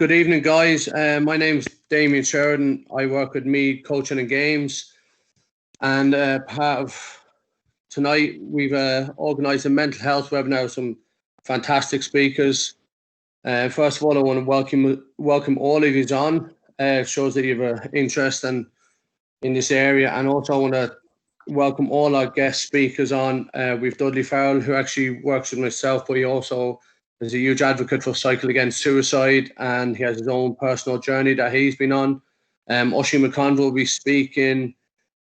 good evening, guys. My name's Damien Sheridan. I work with Meath Coaching and Games. And part of tonight, we've organised a mental health webinar with some fantastic speakers. First of all, I want to welcome all of you on. It shows that you have an interest in this area. And also, I want to welcome all our guest speakers on. We've Dudley Farrell, who actually works with myself, but he also is a huge advocate for Cycle Against Suicide, and he has his own personal journey that he's been on. Mcconville will be speaking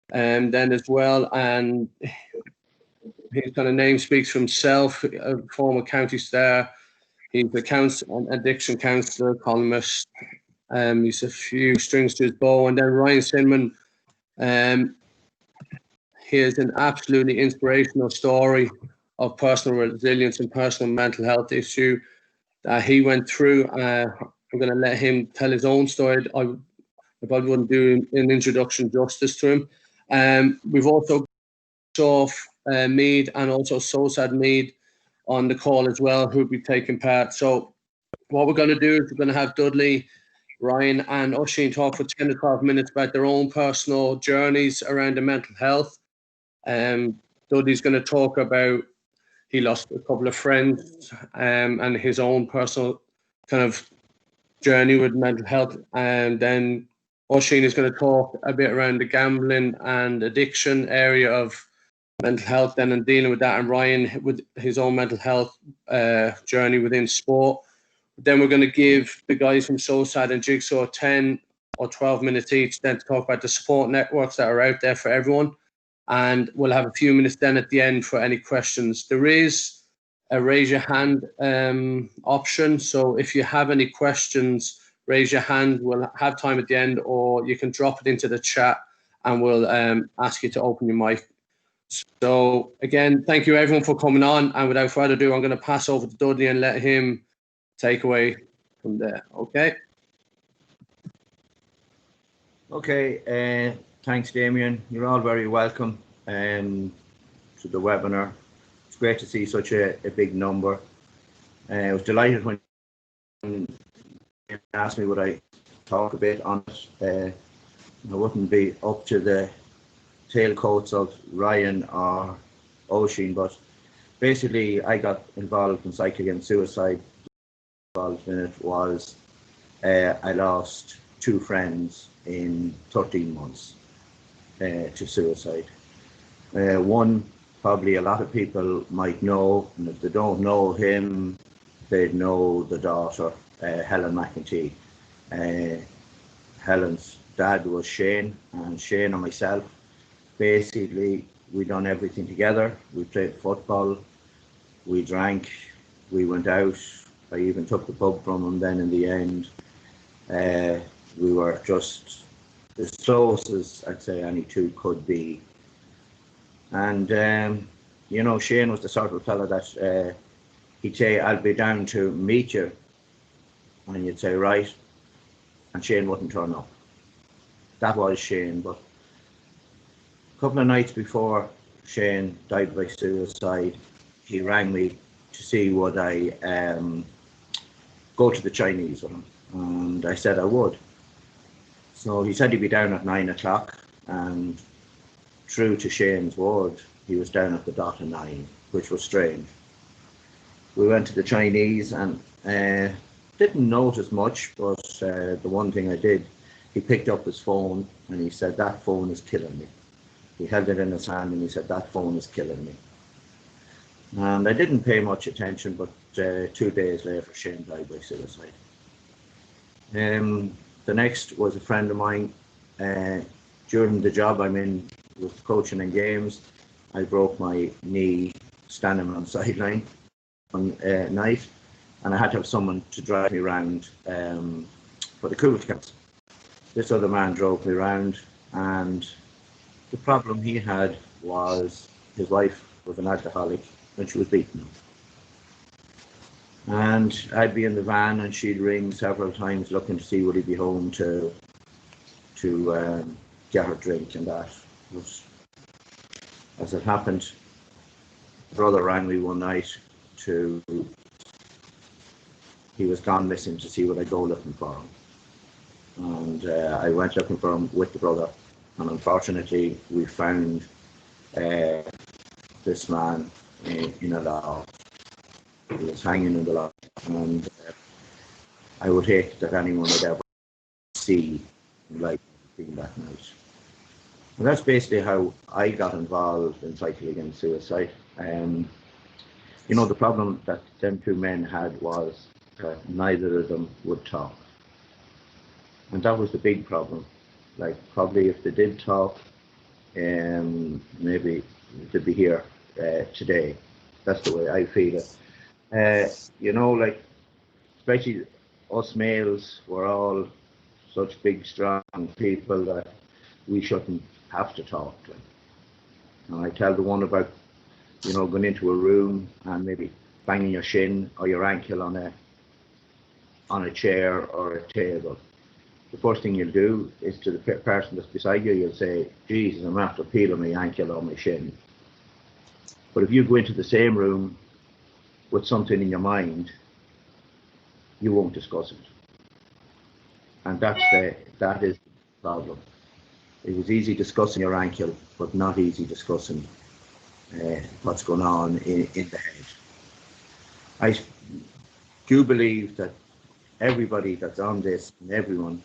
then as well, and his kind of name speaks for himself. A former county star, he's an addiction counsellor, columnist. He's a few strings to his bow, and then Ryan Sinman. He has an absolutely inspirational story of personal resilience and personal mental health issue that he went through. I'm going to let him tell his own story. I probably wouldn't do an introduction justice to him. We've also got Meath and also SOSAD Meath on the call as well, who'll be taking part. So what we're going to do is we're going to have Dudley, Ryan and Oisin talk for 10 to 12 minutes about their own personal journeys around the mental health. Dudley's going to talk about he lost a couple of friends and his own personal kind of journey with mental health. And then Oisin is going to talk a bit around the gambling and addiction area of mental health then and dealing with that. And Ryan with his own mental health journey within sport. Then we're going to give the guys from SOSAD and Jigsaw 10 or 12 minutes each then to talk about the support networks that are out there for everyone. And we'll have a few minutes then at the end for any questions. There is a raise your hand option. So if you have any questions, raise your hand. We'll have time at the end, or you can drop it into the chat and we'll ask you to open your mic. So again, thank you everyone for coming on. And without further ado, I'm going to pass over to Dudley and let him take away from there. Okay. Okay. Thanks, Damien. You're all very welcome to the webinar. It's great to see such a big number. I was delighted when you asked me would I talk a bit on it. I wouldn't be up to the tailcoats of Ryan or Oisin, but basically I got involved in Cycle Against Suicide. Involved in it was I lost 2 friends in 13 months. To suicide. One, probably a lot of people might know, and if they don't know him, they'd know the daughter, Helen McEntee. Helen's dad was Shane, and Shane and myself, basically, we done everything together. We played football, we drank, we went out. I even took the pub from him then in the end. We were just as close as I'd say any two could be. And, you know, Shane was the sort of fella that he'd say, I'll be down to meet you. And you'd say, right. And Shane wouldn't turn up. That was Shane. But a couple of nights before Shane died by suicide, he rang me to see would I go to the Chinese with him. And I said I would. So he said he'd be down at 9 o'clock, and true to Shane's word, he was down at the dot of 9, which was strange. We went to the Chinese and didn't notice much, but the one thing I did, he picked up his phone and he said, that phone is killing me. He held it in his hand and he said, that phone is killing me. And I didn't pay much attention, but 2 days later, Shane died by suicide. The next was a friend of mine. During the job I'm in with Coaching and Games, I broke my knee standing on the sideline one night, and I had to have someone to drive me around for the cruelty council. This other man drove me around, and the problem he had was his wife was an alcoholic and she was beating him. And I'd be in the van and she'd ring several times looking to see would he be home to get her drink, and that was, as it happened, brother rang me one night to he was gone missing to see would I go looking for him. And I went looking for him with the brother, and unfortunately we found this man in a log. He was hanging in the log, and I would hate that anyone would ever see like being that night. And that's basically how I got involved in Cycle Against Suicide. You know, the problem that them two men had was that neither of them would talk. And that was the big problem. Like, probably if they did talk, maybe they'd be here today. That's the way I feel it. You know, like, especially us males, we're all such big, strong people that we shouldn't have to talk to. And I tell the one about, you know, going into a room and maybe banging your shin or your ankle on a chair or a table. The first thing you'll do is to the person that's beside you, you'll say, Jesus, I'm after peeling my ankle or my shin. But if you go into the same room with something in your mind, you won't discuss it. And that is the problem. It was easy discussing your ankle, but not easy discussing what's going on in the head. I do believe that everybody that's on this, and everyone,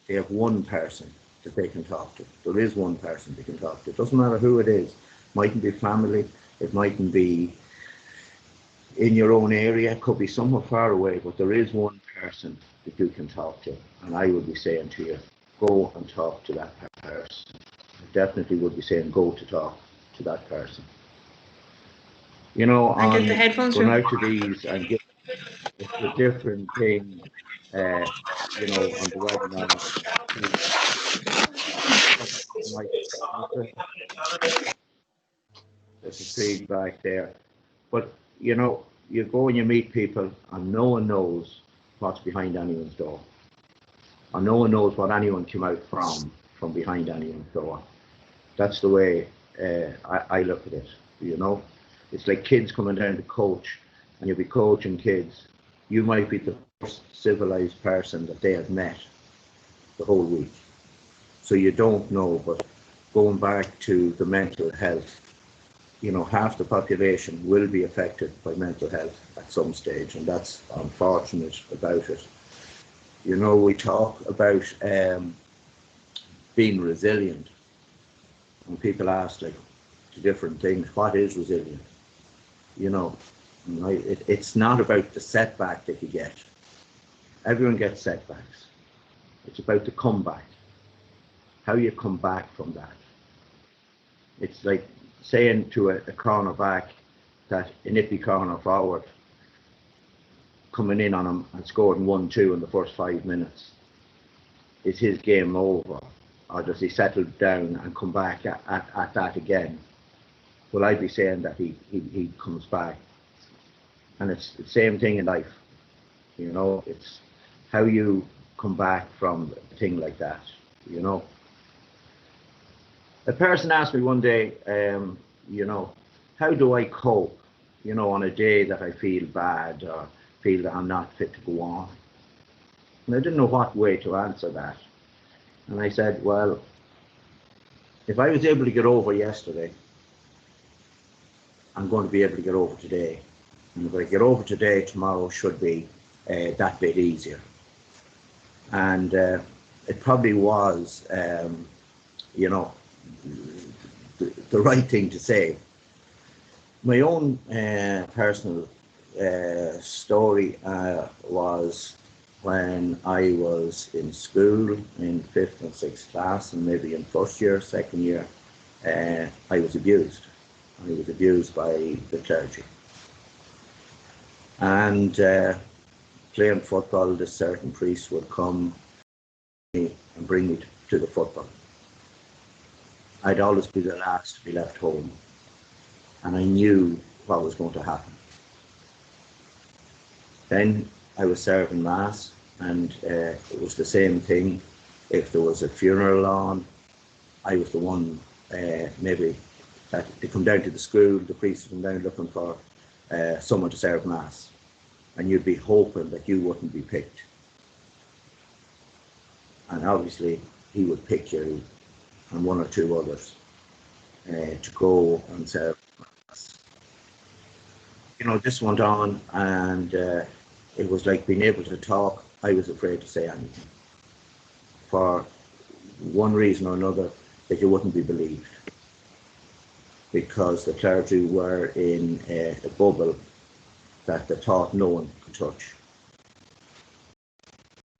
they have one person that they can talk to. There is one person they can talk to. It doesn't matter who it is. It mightn't be family, it mightn't be in your own area, it could be somewhere far away, but there is one person that you can talk to. And I would be saying to you, go and talk to that person. I definitely would be saying go to talk to that person. You know, on get the headphones going from out to these and get the different thing, you know, on the webinar. There's a feedback there. But, you know, you go and you meet people and no one knows what's behind anyone's door. And no one knows what anyone came out from behind anyone's door. That's the way I look at it, you know. It's like kids coming down to coach, and you'll be coaching kids. You might be the first civilized person that they have met the whole week. So you don't know, but going back to the mental health, you know, half the population will be affected by mental health at some stage, and that's unfortunate about it. You know, we talk about being resilient, and people ask, like, the different things, what is resilient? You know, it's not about the setback that you get. Everyone gets setbacks. It's about the comeback, how you come back from that. It's like saying to a cornerback that a nippy corner forward coming in on him and scoring 1-2 in the first 5 minutes. Is his game over? Or does he settle down and come back at that again? Well, I'd be saying that he comes back. And it's the same thing in life. You know, it's how you come back from a thing like that, you know. A person asked me one day, you know, how do I cope, you know, on a day that I feel bad or feel that I'm not fit to go on? And I didn't know what way to answer that. And I said, well, if I was able to get over yesterday, I'm going to be able to get over today. And if I get over today, tomorrow should be that bit easier. And it probably was, you know, the right thing to say. My own personal story was when I was in school in 5th and 6th class, and maybe in first year, second year, I was abused. I was abused by the clergy. And playing football, this certain priest would come and bring me to the football. I'd always be the last to be left home, and I knew what was going to happen. Then I was serving Mass, and it was the same thing. If there was a funeral on, I was the one, maybe, that they come down to the school, the priest would come down looking for someone to serve Mass. and you'd be hoping that you wouldn't be picked. And obviously he would pick you and one or two others to go and serve. You know, this went on, and it was like being able to talk. I was afraid to say anything for one reason or another, that you wouldn't be believed, because the clergy were in a bubble that they thought no one could touch.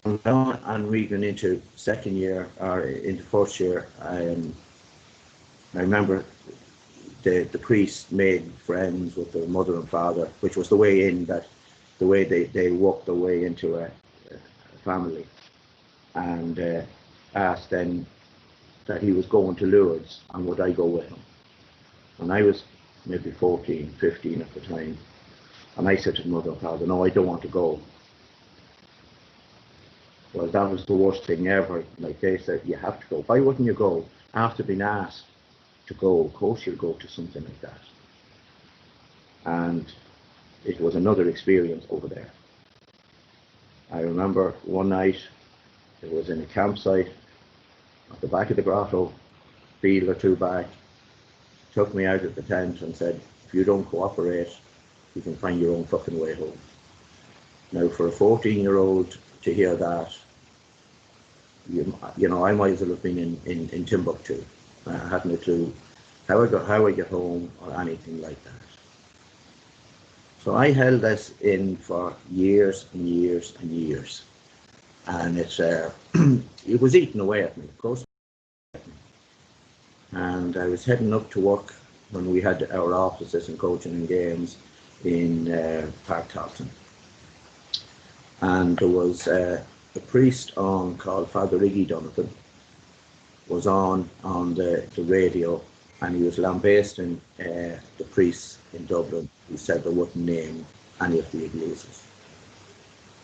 And we went into second year or into first year. I remember the priest made friends with the mother and father, which was the way in, that the way they walked their way into a family, and asked then that he was going to Lourdes and would I go with him. And I was maybe 14, 15 at the time, and I said to the mother and father, no, I don't want to go. Well, that was the worst thing ever. Like, they said, you have to go. Why wouldn't you go? After being asked to go, of course you'll go to something like that. And it was another experience over there. I remember one night, it was in a campsite at the back of the grotto, field or two back, took me out of the tent and said, if you don't cooperate, you can find your own fucking way home. Now, for a 14-year-old to hear that, you know, I might as well have been in Timbuktu. I had no clue how I get home or anything like that. So I held this in for years and years and years, and it's it was eating away at me, of course. And I was heading up to work when we had our offices in coaching and games in Park Thompson, and there was a priest on called Father Iggy Donovan was on the radio, and he was lambasting the priests in Dublin who said they wouldn't name any of the iglesias.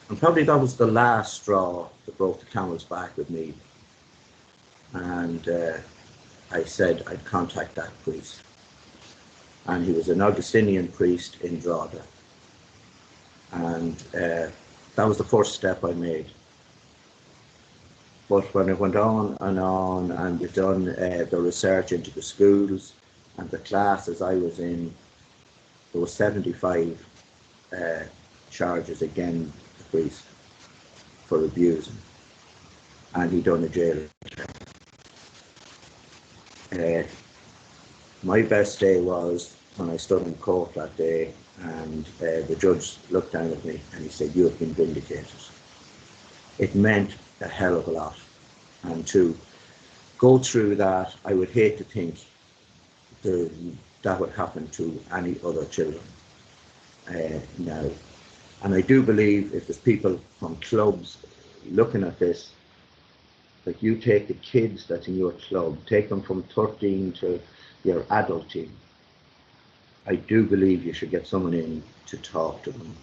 And probably that was the last straw that broke the camel's back with me. And I said I'd contact that priest. And he was an Augustinian priest in Drogheda. And that was the first step I made. But when it went on and we've done the research into the schools and the classes I was in, there were 75 charges against the priest for abusing, and he done a jail. My best day was when I stood in court that day, and the judge looked down at me and he said, you have been vindicated. It meant a hell of a lot. And to go through that, I would hate to think that would happen to any other children now. And I do believe if there's people from clubs looking at this, that you take the kids that's in your club, take them from 13 to your adult team. I do believe you should get someone in to talk to them.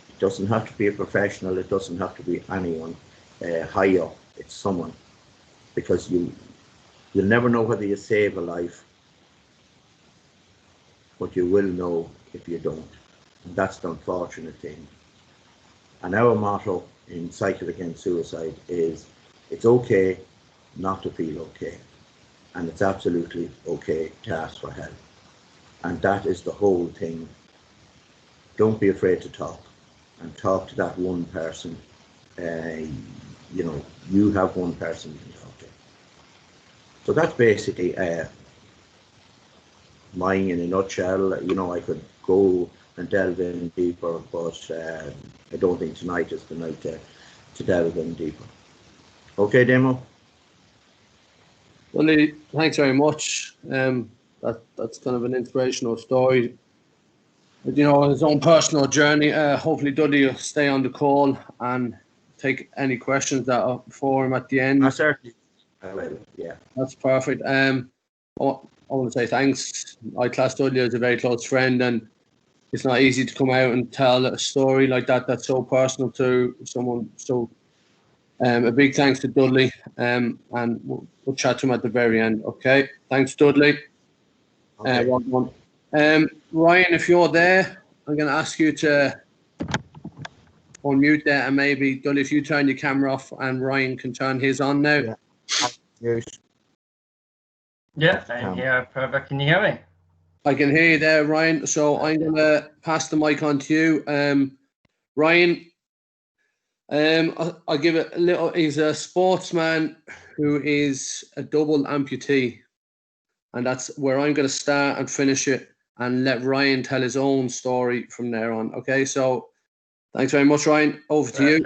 It doesn't have to be a professional, it doesn't have to be anyone high up, it's someone. Because you'll never know whether you save a life, but you will know if you don't. And that's the unfortunate thing. And our motto in Cycle Against Suicide is, it's okay not to feel okay. And it's absolutely okay to ask for help. And that is the whole thing. Don't be afraid to talk, and talk to that one person. You know, you have one person you can talk to. So that's basically mine in a nutshell. You know, I could go and delve in deeper, but I don't think tonight is the night to delve in deeper. Okay, Demo? Well, thanks very much. That's kind of an inspirational story. But, you know, his own personal journey. Hopefully Dudley will stay on the call and take any questions that are for him at the end. Certainly. I will, yeah. That's perfect. I want to say thanks. Class Dudley is a very close friend, and it's not easy to come out and tell a story like that that's so personal to someone. So a big thanks to Dudley, and we'll chat to him at the very end. Okay, thanks, Dudley. Okay. Ryan, if you're there, I'm going to ask you to unmute there, and maybe Dudley, if you turn your camera off and Ryan can turn his on now. Yeah. Yes. Yeah, I'm here. Perfect. Can you hear me? I can hear you there, Ryan. So I'm going to pass the mic on to you. Ryan, I'll give it a little. He's a sportsman who is a double amputee. And that's where I'm going to start and finish it and let Ryan tell his own story from there on. Okay, so thanks very much, Ryan. Over to you.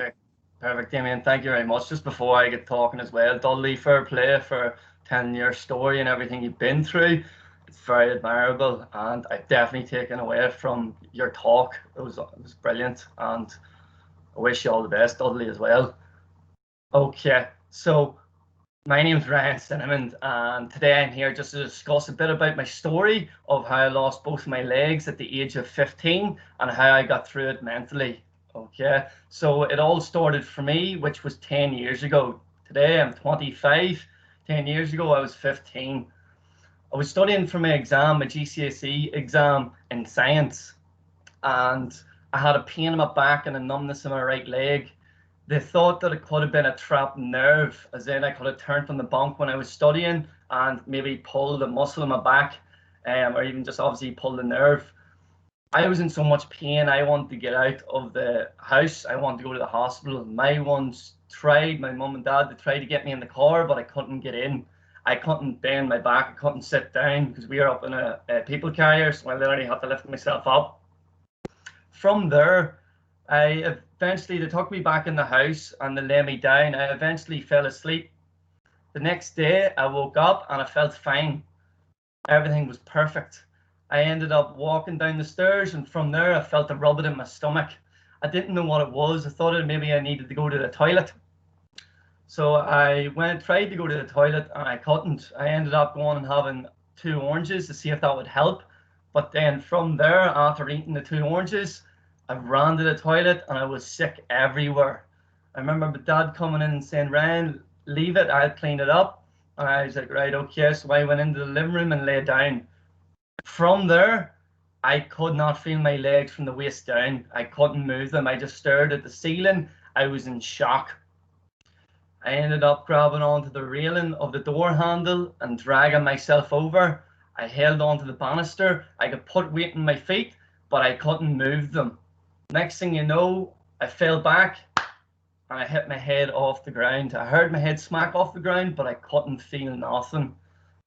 Perfect, Damien. Thank you very much. Just before I get talking as well, Dudley, fair play for telling your story and everything you've been through. It's very admirable, and I've definitely taken away from your talk. It was brilliant, and I wish you all the best, Dudley, as well. Okay, so my name's Ryan Cinnamon, and today I'm here just to discuss a bit about my story of how I lost both my legs at the age of 15 and how I got through it mentally. Okay, so it all started for me, which was 10 years ago. Today I'm 25. 10 years ago I was 15. I was studying for my exam, my GCSE exam in science, and I had a pain in my back and a numbness in my right leg. They thought that it could have been a trapped nerve, as in I could have turned from the bunk when I was studying and maybe pulled a muscle in my back, or even just obviously pulled the nerve. I was in so much pain, I wanted to get out of the house. I wanted to go to the hospital. My mum and dad, they tried to get me in the car, but I couldn't get in. I couldn't bend my back, I couldn't sit down because we were up in a people carrier, so I literally had to lift myself up. From there, they took me back in the house and they laid me down. I eventually fell asleep. The next day I woke up and I felt fine. Everything was perfect. I ended up walking down the stairs, and from there I felt a rubbing in my stomach. I didn't know what it was. I thought maybe I needed to go to the toilet. So I tried to go to the toilet and I couldn't. I ended up going and having 2 oranges to see if that would help. But then from there, after eating the 2 oranges, I ran to the toilet and I was sick everywhere. I remember my dad coming in and saying, "Ryan, leave it, I'll clean it up." And I was like, right, okay. So I went into the living room and lay down. From there, I could not feel my legs from the waist down. I couldn't move them. I just stared at the ceiling. I was in shock. I ended up grabbing onto the railing of the door handle and dragging myself over. I held onto the banister. I could put weight in my feet, but I couldn't move them. Next thing you know, I fell back and I hit my head off the ground. I heard my head smack off the ground, but I couldn't feel nothing.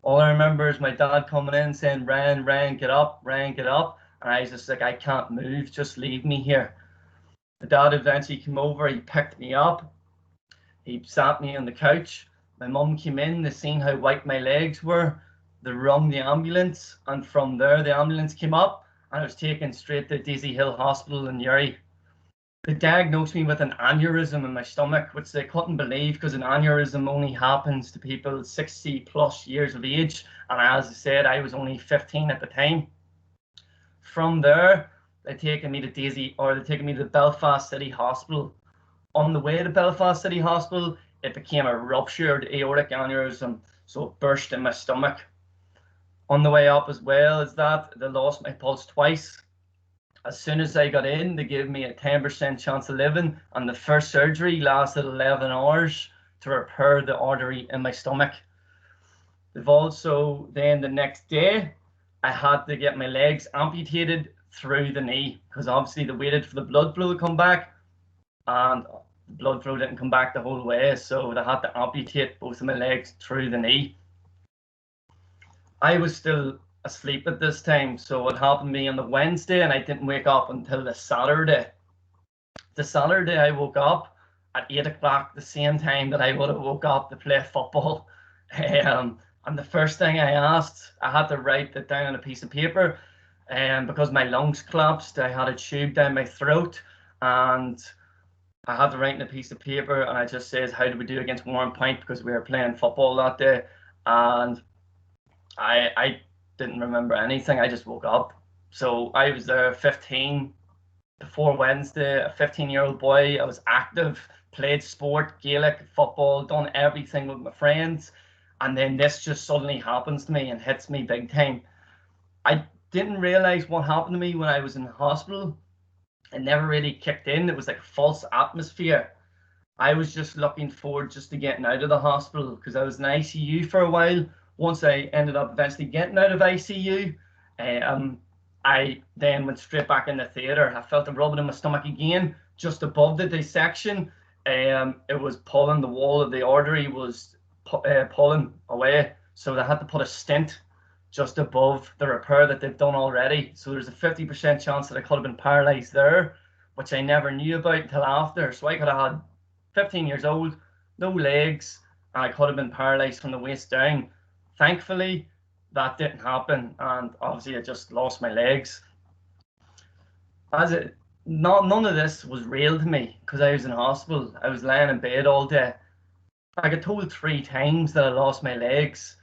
All I remember is my dad coming in saying, Ryan, get up, Ryan, get up. And I was just like, I can't move, just leave me here. My dad eventually came over, he picked me up. He sat me on the couch. My mum came in, they seen how white my legs were. They rung the ambulance, and from there the ambulance came up and I was taken straight to Daisy Hill Hospital in Uri. They diagnosed me with an aneurysm in my stomach, which they couldn't believe because an aneurysm only happens to people 60 plus years of age. And as I said, I was only 15 at the time. From there, they'd taken me to the Belfast City Hospital. On the way to Belfast City Hospital, it became a ruptured aortic aneurysm, so it burst in my stomach. On the way up as well as that, they lost my pulse twice. As soon as I got in, they gave me a 10% chance of living, and the first surgery lasted 11 hours to repair the artery in my stomach. They've also, then the next day, I had to get my legs amputated through the knee, because obviously they waited for the blood flow to come back, and the blood flow didn't come back the whole way, so they had to amputate both of my legs through the knee. I was still asleep at this time, so it happened to me on the Wednesday and I didn't wake up until the Saturday. The Saturday I woke up at 8 o'clock, the same time that I would have woke up to play football. And the first thing I asked, I had to write it down on a piece of paper, and because my lungs collapsed, I had a tube down my throat, and I had to write in a piece of paper, and I just says, how did we do against Warren Point, because we were playing football that day. And I didn't remember anything. I just woke up. So I was there 15 before Wednesday, a 15-year-old boy. I was active, played sport, Gaelic, football, done everything with my friends. And then this just suddenly happens to me and hits me big time. I didn't realize what happened to me when I was in the hospital. it never really kicked in. It was like a false atmosphere. I was just looking forward just to getting out of the hospital because I was in ICU for a while. Once I ended up eventually getting out of ICU, I then went straight back in the theatre. I felt a rubbing in my stomach again, just above the dissection. It was pulling, the wall of the artery was pulling away, so they had to put a stent just above the repair that they've done already. So there's a 50% chance that I could have been paralysed there, which I never knew about until after. So I could have had 15 years old, no legs, and I could have been paralysed from the waist down. Thankfully, that didn't happen, and obviously I just lost my legs. None of this was real to me because I was in hospital. I was lying in bed all day. I got told 3 times that I lost my legs.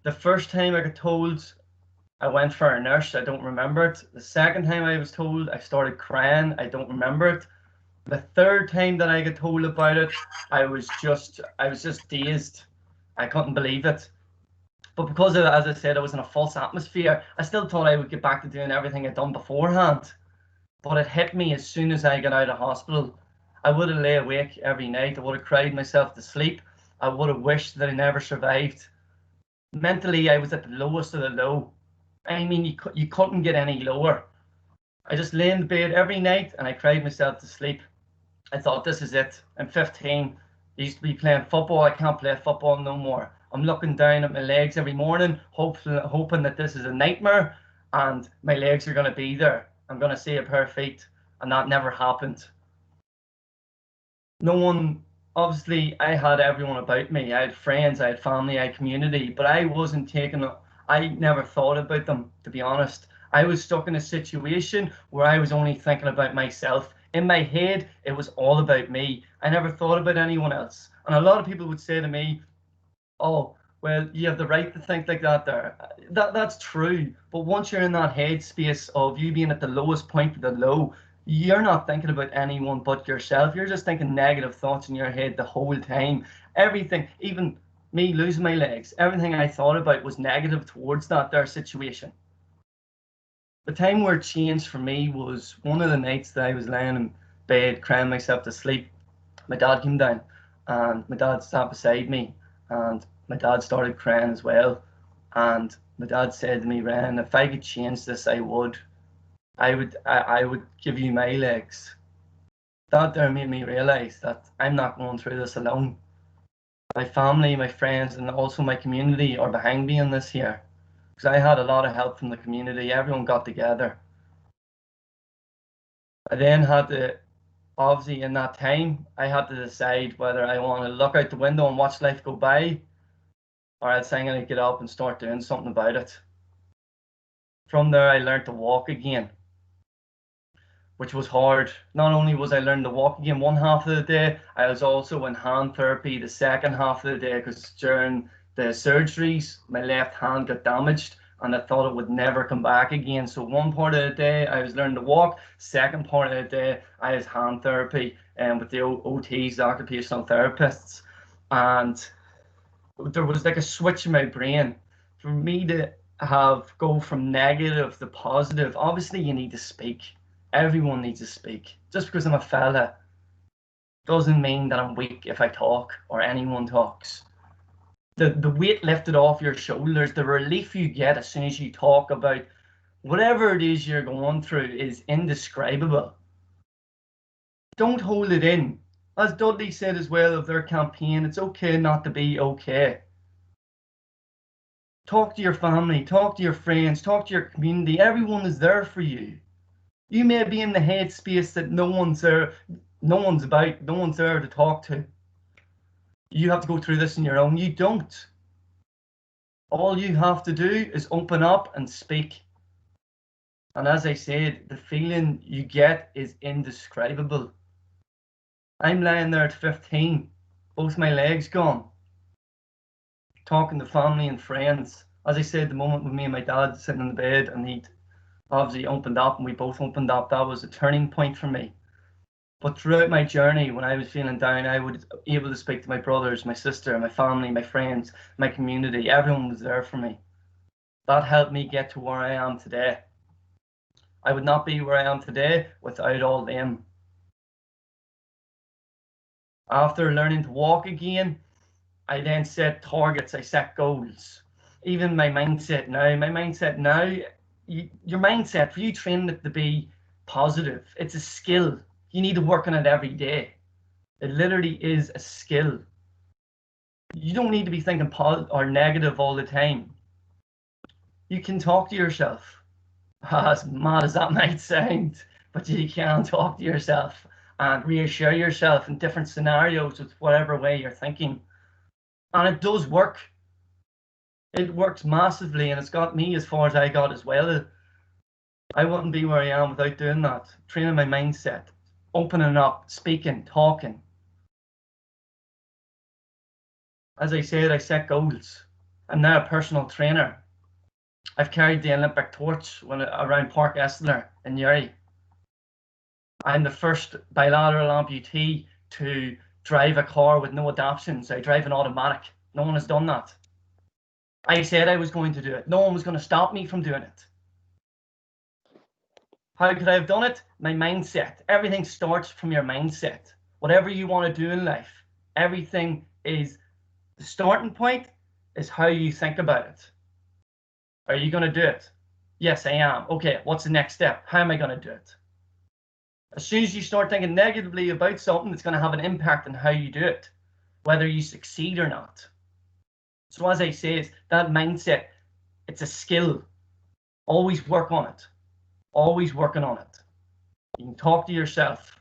The first time I got told, I went for a nurse. I don't remember it. The second time I was told, I started crying. I don't remember it. The third time that I got told about it, I was just dazed. I couldn't believe it. But because of, as I said, I was in a false atmosphere, I still thought I would get back to doing everything I'd done beforehand. But it hit me as soon as I got out of hospital. I would have lay awake every night. I would have cried myself to sleep. I would have wished that I never survived. Mentally, I was at the lowest of the low. I mean, you couldn't get any lower. I just lay in bed every night and I cried myself to sleep. I thought, this is it. I'm 15. I used to be playing football. I can't play football no more. I'm looking down at my legs every morning, hoping that this is a nightmare and my legs are going to be there. I'm going to see a pair of feet. And that never happened. No one, obviously, I had everyone about me. I had friends, I had family, I had community, but I wasn't taking, I never thought about them, to be honest. I was stuck in a situation where I was only thinking about myself. In my head, it was all about me. I never thought about anyone else. And a lot of people would say to me, oh, well, you have the right to think like that there. That's true. But once you're in that headspace of you being at the lowest point of the low, you're not thinking about anyone but yourself. You're just thinking negative thoughts in your head the whole time. Everything, even me losing my legs, everything I thought about was negative towards that there situation. The time where it changed for me was one of the nights that I was laying in bed crying myself to sleep. My dad came down and my dad sat beside me and my dad started crying as well. And my dad said to me, Ryan, if I could change this, I would. I would give you my legs. That there made me realise that I'm not going through this alone. My family, my friends, and also my community are behind me in this here. Because I had a lot of help from the community. Everyone got together. I then had to, obviously in that time, I had to decide whether I want to look out the window and watch life go by, or I'd say I'm going to get up and start doing something about it. From there, I learned to walk again, which was hard. Not only was I learning to walk again one half of the day, I was also in hand therapy the second half of the day because during the surgeries, my left hand got damaged and I thought it would never come back again. So one part of the day I was learning to walk, second part of the day I was hand therapy with the OTs, the occupational therapists. And there was like a switch in my brain for me to go from negative to positive. Obviously you need to speak. Everyone needs to speak. Just because I'm a fella doesn't mean that I'm weak if I talk or anyone talks. The weight lifted off your shoulders, the relief you get as soon as you talk about whatever it is you're going through is indescribable. Don't hold it in. As Dudley said as well of their campaign, it's okay not to be okay. Talk to your family, talk to your friends, talk to your community. Everyone is there for you. You may be in the headspace that no one's there to talk to. You have to go through this on your own. You don't. All you have to do is open up and speak. And as I said, the feeling you get is indescribable. I'm lying there at 15, both my legs gone, talking to family and friends. As I said, the moment with me and my dad sitting in the bed and he'd obviously opened up and we both opened up, that was a turning point for me. But throughout my journey, when I was feeling down, I was able to speak to my brothers, my sister, my family, my friends, my community. Everyone was there for me. That helped me get to where I am today. I would not be where I am today without all them. After learning to walk again, I then set targets, I set goals. Even my mindset now, your mindset, for you training it to be positive, it's a skill. You need to work on it every day. It literally is a skill. You don't need to be thinking positive or negative all the time. You can talk to yourself. As mad as that might sound, but you can talk to yourself and reassure yourself in different scenarios with whatever way you're thinking. And it does work. It works massively, and it's got me as far as I got as well. I wouldn't be where I am without doing that. Training my mindset, opening up, speaking, talking. As I said, I set goals. I'm now a personal trainer. I've carried the Olympic torch around Park Estler in Newry. I'm the first bilateral amputee to drive a car with no adaptions. I drive an automatic. No one has done that. I said I was going to do it. No one was going to stop me from doing it. How could I have done it? My mindset. Everything starts from your mindset. Whatever you want to do in life, everything is, the starting point is how you think about it. Are you going to do it? Yes, I am. Okay, what's the next step? How am I going to do it? As soon as you start thinking negatively about something, it's going to have an impact on how you do it, whether you succeed or not. So as I say, that mindset, it's a skill. Always work on it. Always working on it. You can talk to yourself.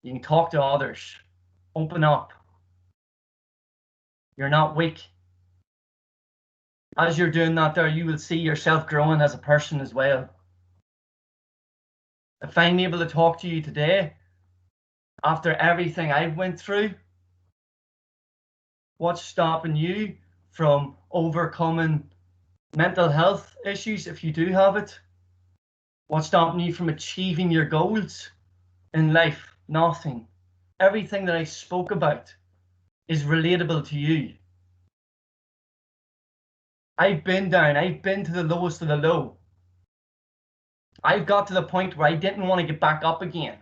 You can talk to others. Open up. You're not weak. As you're doing that there, you will see yourself growing as a person as well. If I'm able to talk to you today, after everything I've went through, what's stopping you from overcoming mental health issues if you do have it? What's stopping you from achieving your goals in life? Nothing. Everything that I spoke about is relatable to you. I've been down. I've been to the lowest of the low. I've got to the point where I didn't want to get back up again.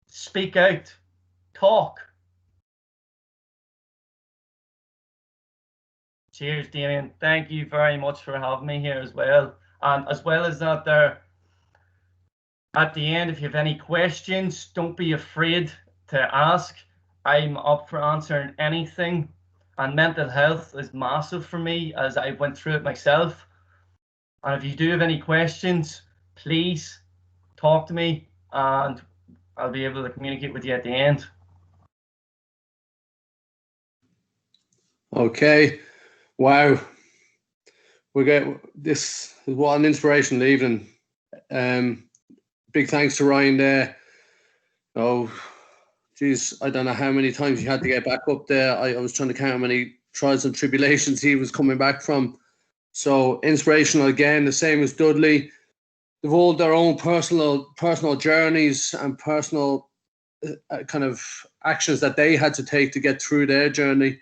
Speak out. Talk. Cheers, Damien. Thank you very much for having me here as well. And as well as that there, at the end, if you have any questions, don't be afraid to ask. I'm up for answering anything. And mental health is massive for me as I went through it myself. And if you do have any questions, please talk to me and I'll be able to communicate with you at the end. Okay. Wow. We get this. What an inspirational evening. Big thanks to Ryan there. Oh, geez, I don't know how many times he had to get back up there. I was trying to count how many trials and tribulations he was coming back from. So inspirational again, the same as Dudley. They've all their own personal journeys and personal kind of actions that they had to take to get through their journey.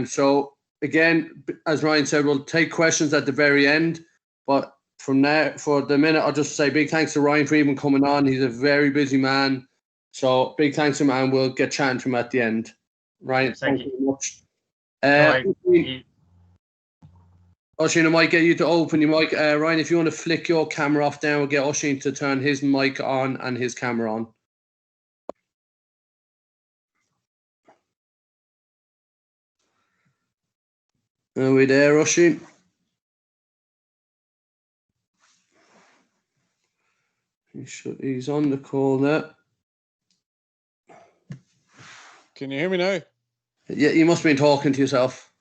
So again, as Ryan said, we'll take questions at the very end. But from now, for the minute, I'll just say big thanks to Ryan for even coming on. He's a very busy man. So big thanks to him, and we'll get chatting to him at the end. Ryan, thank you very much. Oisin, I might get you to open your mic. Ryan, if you want to flick your camera off down, we'll get Oisin to turn his mic on and his camera on. Are we there, Oisin? He's on the call there. Can you hear me now? Yeah, you must have been talking to yourself.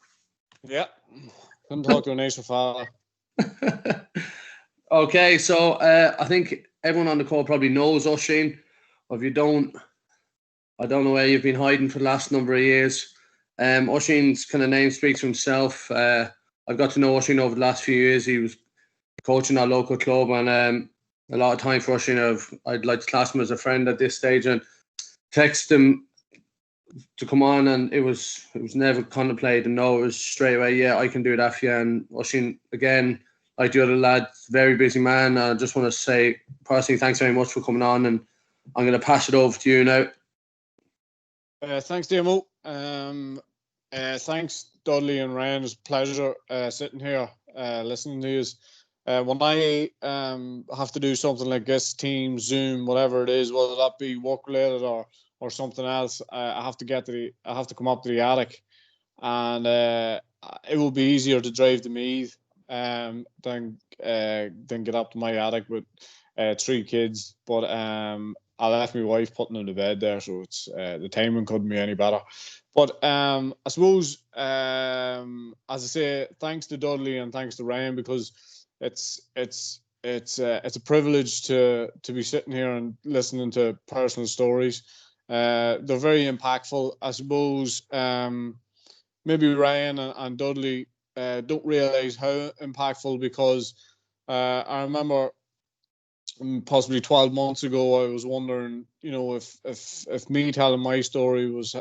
Yeah, I'm talking to a nice fella. Okay, so I think everyone on the call probably knows Oisin. Or if you don't, I don't know where you've been hiding for the last number of years. Oisin's kind of name speaks for himself. I've got to know Oisin over the last few years. He was coaching our local club, and a lot of time for Oisin. I'd like to class him as a friend at this stage, and text him to come on, and it was never contemplated. No, it was straight away. Yeah, I can do that for you. And Oisin, again, like the other lads, very busy man. I just want to say personally, thanks very much for coming on, and I'm going to pass it over to you now. Thanks, Damo. Thanks, Dudley and Ryan. It's a pleasure sitting here listening to you. When I have to do something like this, Teams, Zoom, whatever it is, whether that be work related or something else, I have to come up to the attic, and it will be easier to drive to Meath than get up to my attic with 3 kids. But I left my wife putting them to bed there, so it's the timing couldn't be any better. But I suppose, as I say, thanks to Dudley and thanks to Ryan, because it's a privilege to be sitting here and listening to personal stories. They're very impactful. I suppose maybe Ryan and Dudley don't realise how impactful, because I remember possibly 12 months ago, I was wondering, if me telling my story was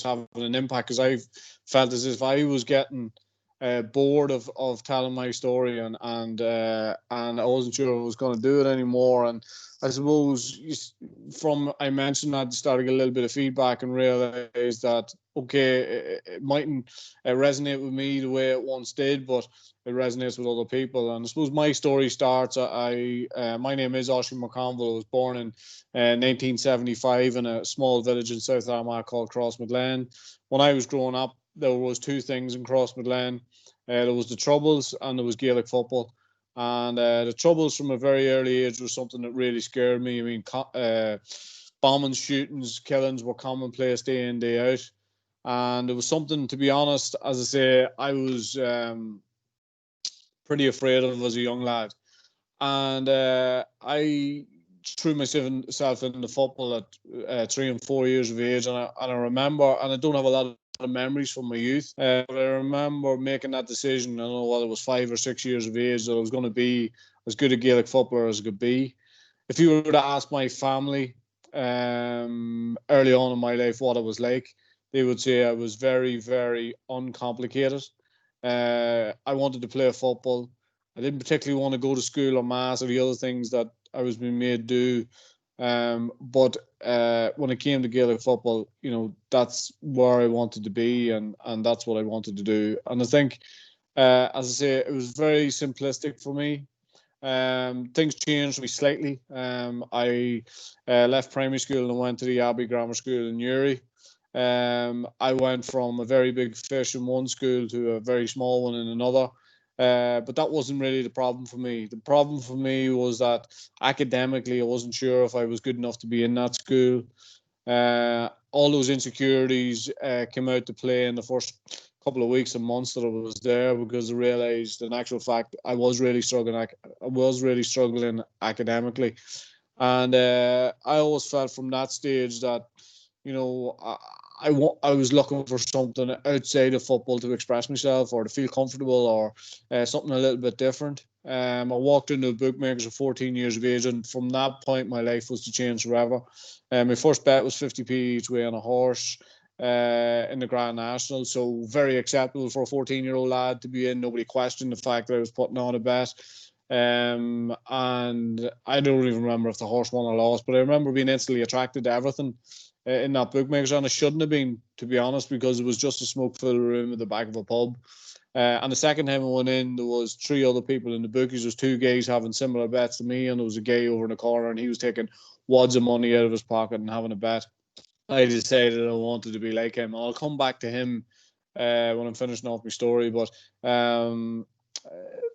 having an impact, because I felt as if I was getting bored of telling my story, and I wasn't sure I was going to do it anymore. And I suppose I mentioned that, started to get a little bit of feedback and realised that, okay, it mightn't resonate with me the way it once did, but it resonates with other people. And I suppose my story starts, my name is Mcconville. I was born in 1975 in a small village in South Armagh called Crossmaglen. When I was growing up, there was 2 things in Crossmaglen. There was the Troubles and there was Gaelic football. And the Troubles from a very early age was something that really scared me. I mean, bombings, shootings, killings were commonplace day in, day out. And it was something, to be honest, as I say, I was pretty afraid of as a young lad. And I threw myself into football at 3 and 4 years of age. And I remember, and I don't have a lot of memories from my youth, but I remember making that decision. I don't know whether it was 5 or 6 years of age, that I was going to be as good a Gaelic footballer as I could be. If you were to ask my family early on in my life what it was like, they would say I was very, very uncomplicated. I wanted to play football. I didn't particularly want to go to school or maths or the other things that I was being made do. But when it came to Gaelic football, that's where I wanted to be, and that's what I wanted to do. And I think, as I say, it was very simplistic for me. Things changed for me slightly. I left primary school and went to the Abbey Grammar School in Newry. I went from a very big fish in one school to a very small one in another. But that wasn't really the problem for me. The problem for me was that academically, I wasn't sure if I was good enough to be in that school. All those insecurities came out to play in the first couple of weeks and months that I was there, because I realised, in actual fact, I was really struggling academically. And I always felt from that stage that, I was looking for something outside of football to express myself, or to feel comfortable, or something a little bit different. I walked into the bookmakers at 14 years of age, and from that point, my life was to change forever. My first bet was 50p each way on a horse in the Grand National, so very acceptable for a 14-year-old lad to be in. Nobody questioned the fact that I was putting on a bet. And I don't even remember if the horse won or lost, but I remember being instantly attracted to everything in that bookmakers, and I shouldn't have been, to be honest, because it was just a smoke-filled room at the back of a pub. And the second time I went in, there was 3 other people in the bookies. There was 2 guys having similar bets to me, and there was a guy over in the corner, and he was taking wads of money out of his pocket and having a bet. I decided I wanted to be like him. I'll come back to him when I'm finishing off my story. But from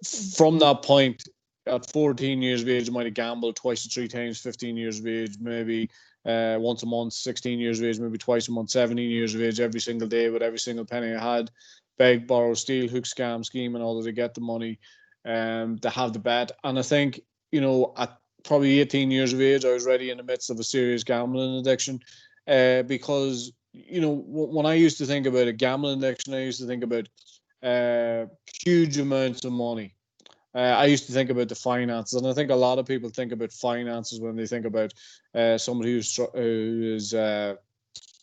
that point, at 14 years of age, I might have gambled twice to 3 times. 15 years of age, maybe once a month. 16 years of age, maybe twice a month. 17 years of age, every single day with every single penny I had. Beg, borrow, steal, hook, scam, scheme in order to get the money to have the bet. And I think, at probably 18 years of age, I was already in the midst of a serious gambling addiction. Because, when I used to think about a gambling addiction, I used to think about huge amounts of money. I used to think about the finances, and I think a lot of people think about finances when they think about somebody who is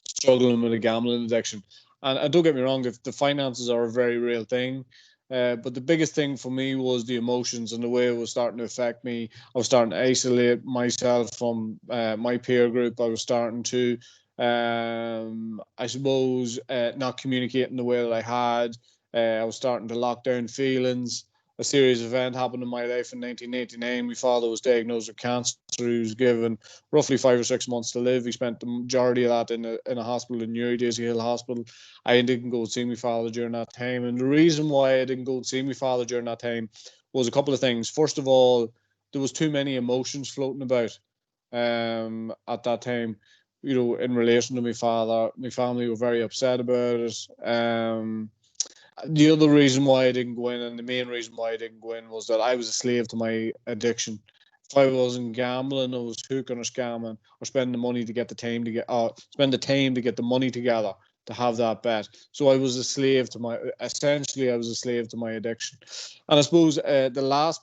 struggling with a gambling addiction. And don't get me wrong, the finances are a very real thing. But the biggest thing for me was the emotions and the way it was starting to affect me. I was starting to isolate myself from my peer group. I was starting to, I suppose, not communicating the way that I had. I was starting to lock down feelings. A serious event happened in my life in 1989. My father was diagnosed with cancer. He was given roughly 5 or 6 months to live. He spent the majority of that in a hospital in Newry, Daisy Hill Hospital. I didn't go and see my father during that time. And the reason why I didn't go and see my father during that time was a couple of things. First of all, there was too many emotions floating about at that time, in relation to my father. My family were very upset about it. The other reason why I didn't go in, and the main reason why I didn't go in, was that I was a slave to my addiction. If I wasn't gambling, I was hooking or scamming or spending the money to get the time to get spend the time to get the money together to have that bet. So I was a slave to my addiction. And I suppose the last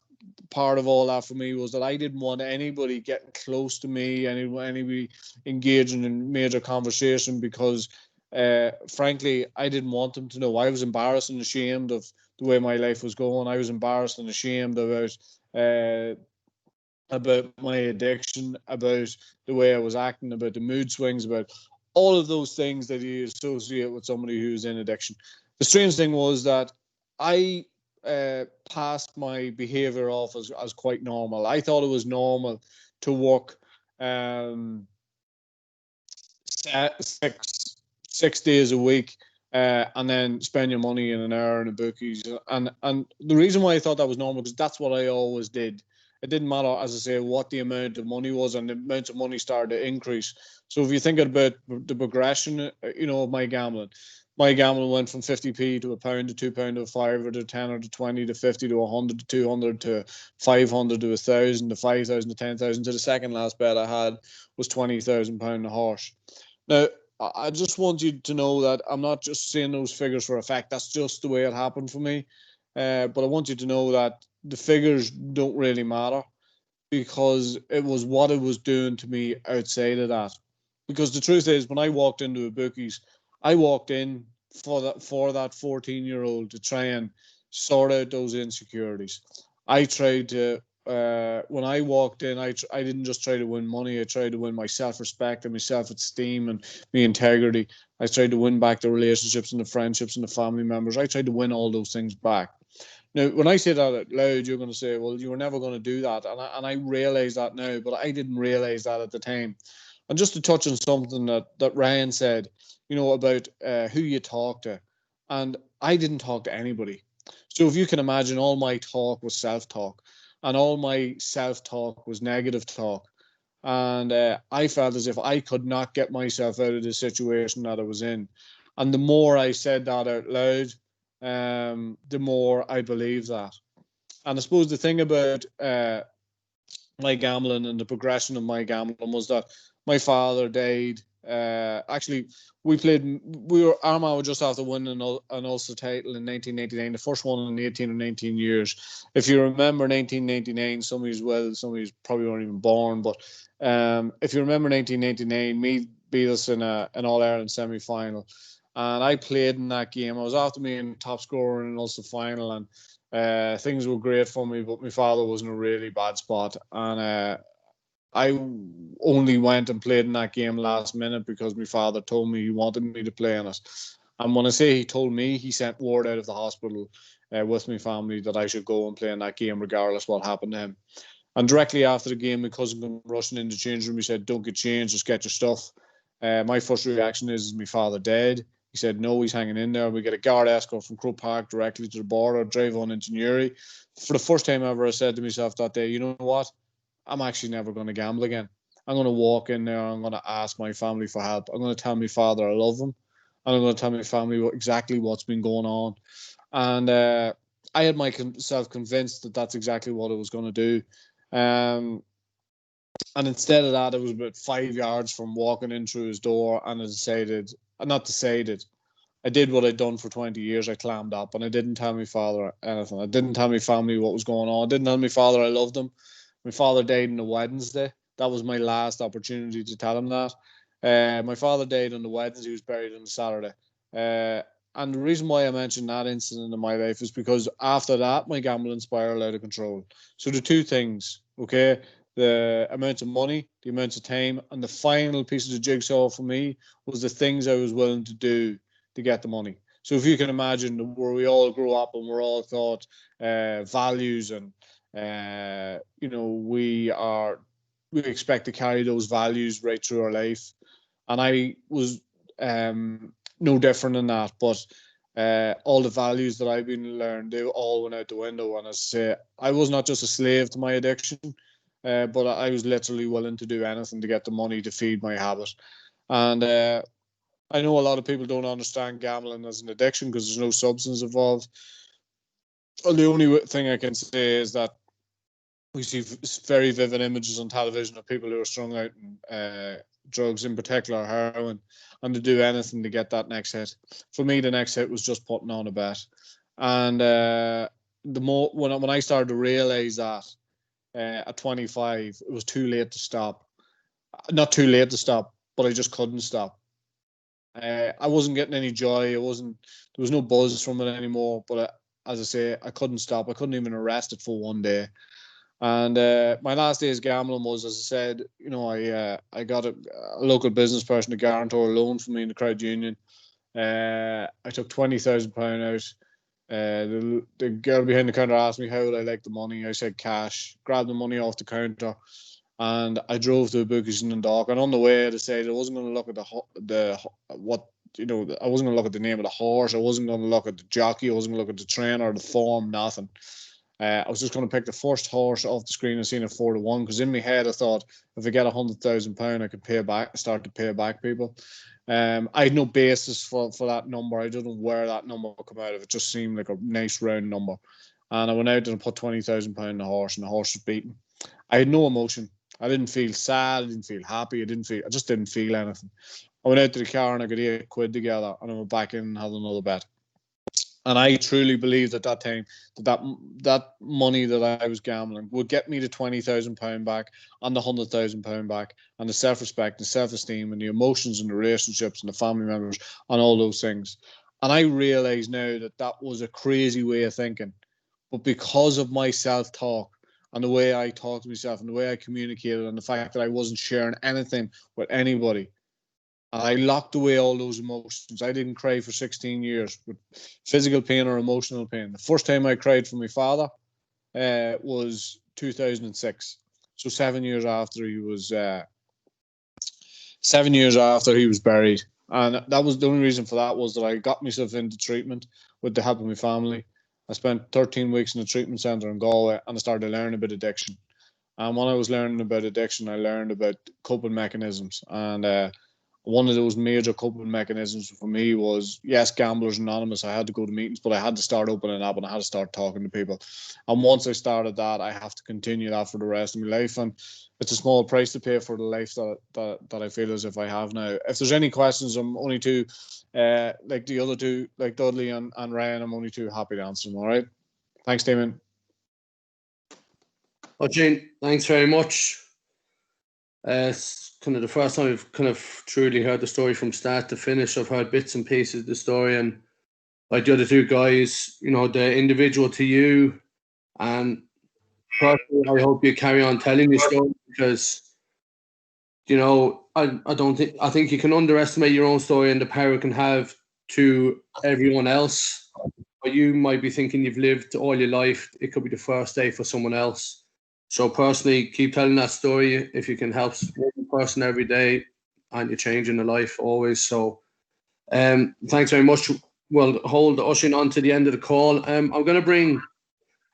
part of all that for me was that I didn't want anybody getting close to me, anybody engaging in major conversation, because frankly, I didn't want them to know. I was embarrassed and ashamed of the way my life was going. I was embarrassed and ashamed about my addiction, about the way I was acting, about the mood swings, about all of those things that you associate with somebody who's in addiction. The strange thing was that I passed my behavior off as quite normal. I thought it was normal to work 6 days a week, and then spend your money in an hour in a bookies. And the reason why I thought that was normal, because that's what I always did. It didn't matter, as I say, what the amount of money was, and the amount of money started to increase. So if you think about the progression, of my gambling went from 50p to £1 to £2 to £5 to 10 or to 20 to 50 to 100 to 200 to 500 to 1,000 to 5,000 to 10,000 to the second last bet I had was £20,000 a horse. Now, I just want you to know that I'm not just saying those figures for a fact. That's just the way it happened for me. But I want you to know that the figures don't really matter, because it was what it was doing to me outside of that. Because the truth is, when I walked into a bookies, I walked in for that 14-year-old to try and sort out those insecurities. I tried to, when I walked in, I didn't just try to win money. I tried to win my self-respect and my self-esteem and my integrity. I tried to win back the relationships and the friendships and the family members. I tried to win all those things back. Now, when I say that out loud, you're going to say, well, you were never going to do that. And I realize that now, but I didn't realize that at the time. And just to touch on something that Ryan said, about who you talk to. And I didn't talk to anybody. So if you can imagine, all my talk was self-talk, and all my self-talk was negative talk. And I felt as if I could not get myself out of the situation that I was in. And the more I said that out loud, the more I believe that. And I suppose the thing about my gambling and the progression of my gambling was that my father died. Actually, Armagh were just after winning an Ulster title in 1989, the first one in 18 or 19 years. If you remember 1999, some of you probably weren't even born, but if you remember 1999, Meath beat us in an All-Ireland semi-final. And I played in that game. I was after being top scorer in an Ulster final, and things were great for me, but my father was in a really bad spot. And I only went and played in that game last minute because my father told me he wanted me to play in it. And when I say he told me, he sent word out of the hospital with my family that I should go and play in that game regardless what happened to him. And directly after the game, my cousin came rushing in the change room. He said, "Don't get changed, just get your stuff." My first reaction is my father dead? He said, "No, he's hanging in there." We get a guard escort from Croke Park directly to the border, drive on into Newry. For the first time ever, I said to myself that day, you know what? I'm actually never going to gamble again. I'm going to walk in there. I'm going to ask my family for help. I'm going to tell my father I love him. And I'm going to tell my family exactly what's been going on. And I had myself convinced that that's exactly what I was going to do. And instead of that, it was about 5 yards from walking in through his door, and I did what I'd done for 20 years. I clammed up, and I didn't tell my father anything. I didn't tell my family what was going on. I didn't tell my father I loved him. My father died on the Wednesday. That was my last opportunity to tell him that. My father died on the Wednesday. He was buried on the Saturday. And the reason why I mentioned that incident in my life is because after that, my gambling spiraled out of control. So the two things, okay, the amount of money, the amount of time, and the final piece of the jigsaw for me was the things I was willing to do to get the money. So if you can imagine where we all grew up and we're all taught values and, we expect to carry those values right through our life. And I was no different than that, but all the values that I've been learned, they all went out the window. And as I say, I was not just a slave to my addiction, but I was literally willing to do anything to get the money to feed my habit. And I know a lot of people don't understand gambling as an addiction because there's no substance involved. Well, the only thing I can say is that we see very vivid images on television of people who are strung out in drugs, in particular heroin, and to do anything to get that next hit. For me, the next hit was just putting on a bet. And when I started to realize that at 25, it was too late to stop. Not too late to stop, but I just couldn't stop. I wasn't getting any joy. There was no buzz from it anymore. But as I say, I couldn't stop. I couldn't even arrest it for one day. And my last day's gambling was, as I said, I got a local business person to guarantor a loan for me in the credit union. I took £20,000 out. The girl behind the counter asked me how would I like the money. I said cash. Grabbed the money off the counter, and I drove to the bookies in Dundalk. And on the way, I decided I wasn't going to look at I wasn't going to look at the name of the horse. I wasn't going to look at the jockey. I wasn't going to look at the trainer, the form, nothing. I was just going to pick the first horse off the screen and seen it 4-1, because in my head I thought if I get £100,000, I could start to pay back people. I had no basis for that number. I don't know where that number would come out of. It just seemed like a nice round number. And I went out and put £20,000 in the horse, and the horse was beaten. I had no emotion. I didn't feel sad. I didn't feel happy. I just didn't feel anything. I went out to the car and I got £8 together, and I went back in and had another bet. And I truly believed at that time that money that I was gambling would get me the £20,000 back and the £100,000 back, and the self-respect and self-esteem and the emotions and the relationships and the family members and all those things. And I realise now that was a crazy way of thinking. But because of my self-talk and the way I talked to myself and the way I communicated and the fact that I wasn't sharing anything with anybody, I locked away all those emotions. I didn't cry for 16 years with physical pain or emotional pain. The first time I cried for my father was 2006. So 7 years after he was 7 years after he was buried. And that was the only reason for that, was that I got myself into treatment with the help of my family. I spent 13 weeks in a treatment centre in Galway, and I started to learn about addiction. And when I was learning about addiction, I learned about coping mechanisms. And one of those major coping mechanisms for me was, yes, Gamblers Anonymous. I had to go to meetings, but I had to start opening up and I had to start talking to people. And once I started that, I have to continue that for the rest of my life. And it's a small price to pay for the life that I feel as if I have now. If there's any questions, I'm only too, like the other two, like Dudley and Ryan, I'm only too happy to answer them. All right. Thanks, Damien. Well, Gene, thanks very much. It's kind of the first time I've kind of truly heard the story from start to finish. I've heard bits and pieces of the story, and like the other two guys, the individual to you, and personally, I hope you carry on telling your story, because I think you can underestimate your own story and the power it can have to everyone else. But you might be thinking you've lived all your life. It could be the first day for someone else. So personally, keep telling that story. If you can help one person every day, and you're changing the life always. So thanks very much. We'll hold ushering on to the end of the call. I'm going to bring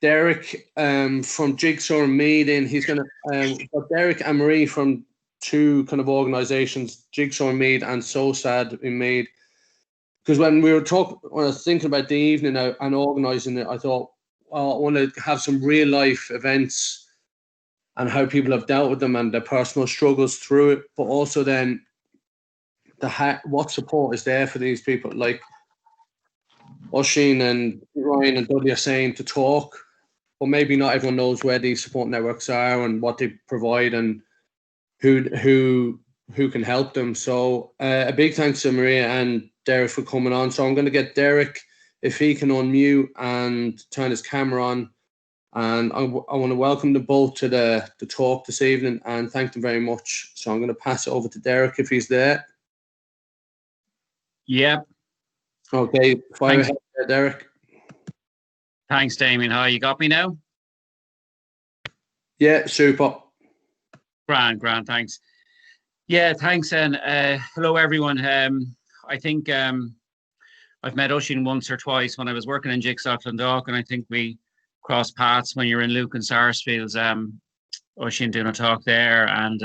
Derek from Jigsaw and Meath in. He's going to Derek and Marie from two kind of organisations, Jigsaw and Meath and So Sad in Meath. Because when I was thinking about the evening and organising it, I thought, well, I want to have some real life events and how people have dealt with them and their personal struggles through it, but also then what support is there for these people. Like Oisin and Ryan and Dudley are saying, to talk, but maybe not everyone knows where these support networks are and what they provide and who who can help them. So a big thanks to Maria and Derek for coming on. So I'm going to get Derek, if he can unmute and turn his camera on. And I want to welcome them both to the talk this evening and thank them very much. So I'm going to pass it over to Derek if he's there. Yep. Okay, fire ahead there, Derek. Thanks, Damien. Hi, you got me now? Yeah, super. Grand, thanks. Yeah, thanks, and hello, everyone. I think I've met Oisín once or twice when I was working in Jigsaw Clondalk, and I think we crossed paths when you were in Luke and Sarsfields. Oisín doing a talk there, and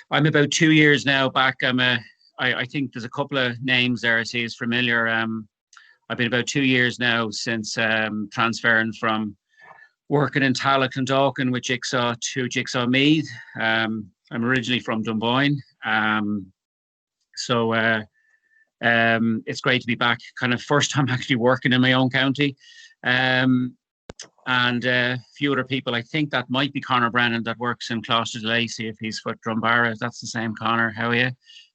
I'm about 2 years now back. I think there's a couple of names there I see is familiar. I've been about 2 years now since transferring from working in Tallaght Clondalkin with Jigsaw to Jigsaw Meath. I'm originally from Dunboyne. So it's great to be back, kind of first time actually working in my own county. And a few other people, I think that might be Conor Brennan that works in Closter de Lacey if he's with Drumbarra. That's the same Conor. How are you?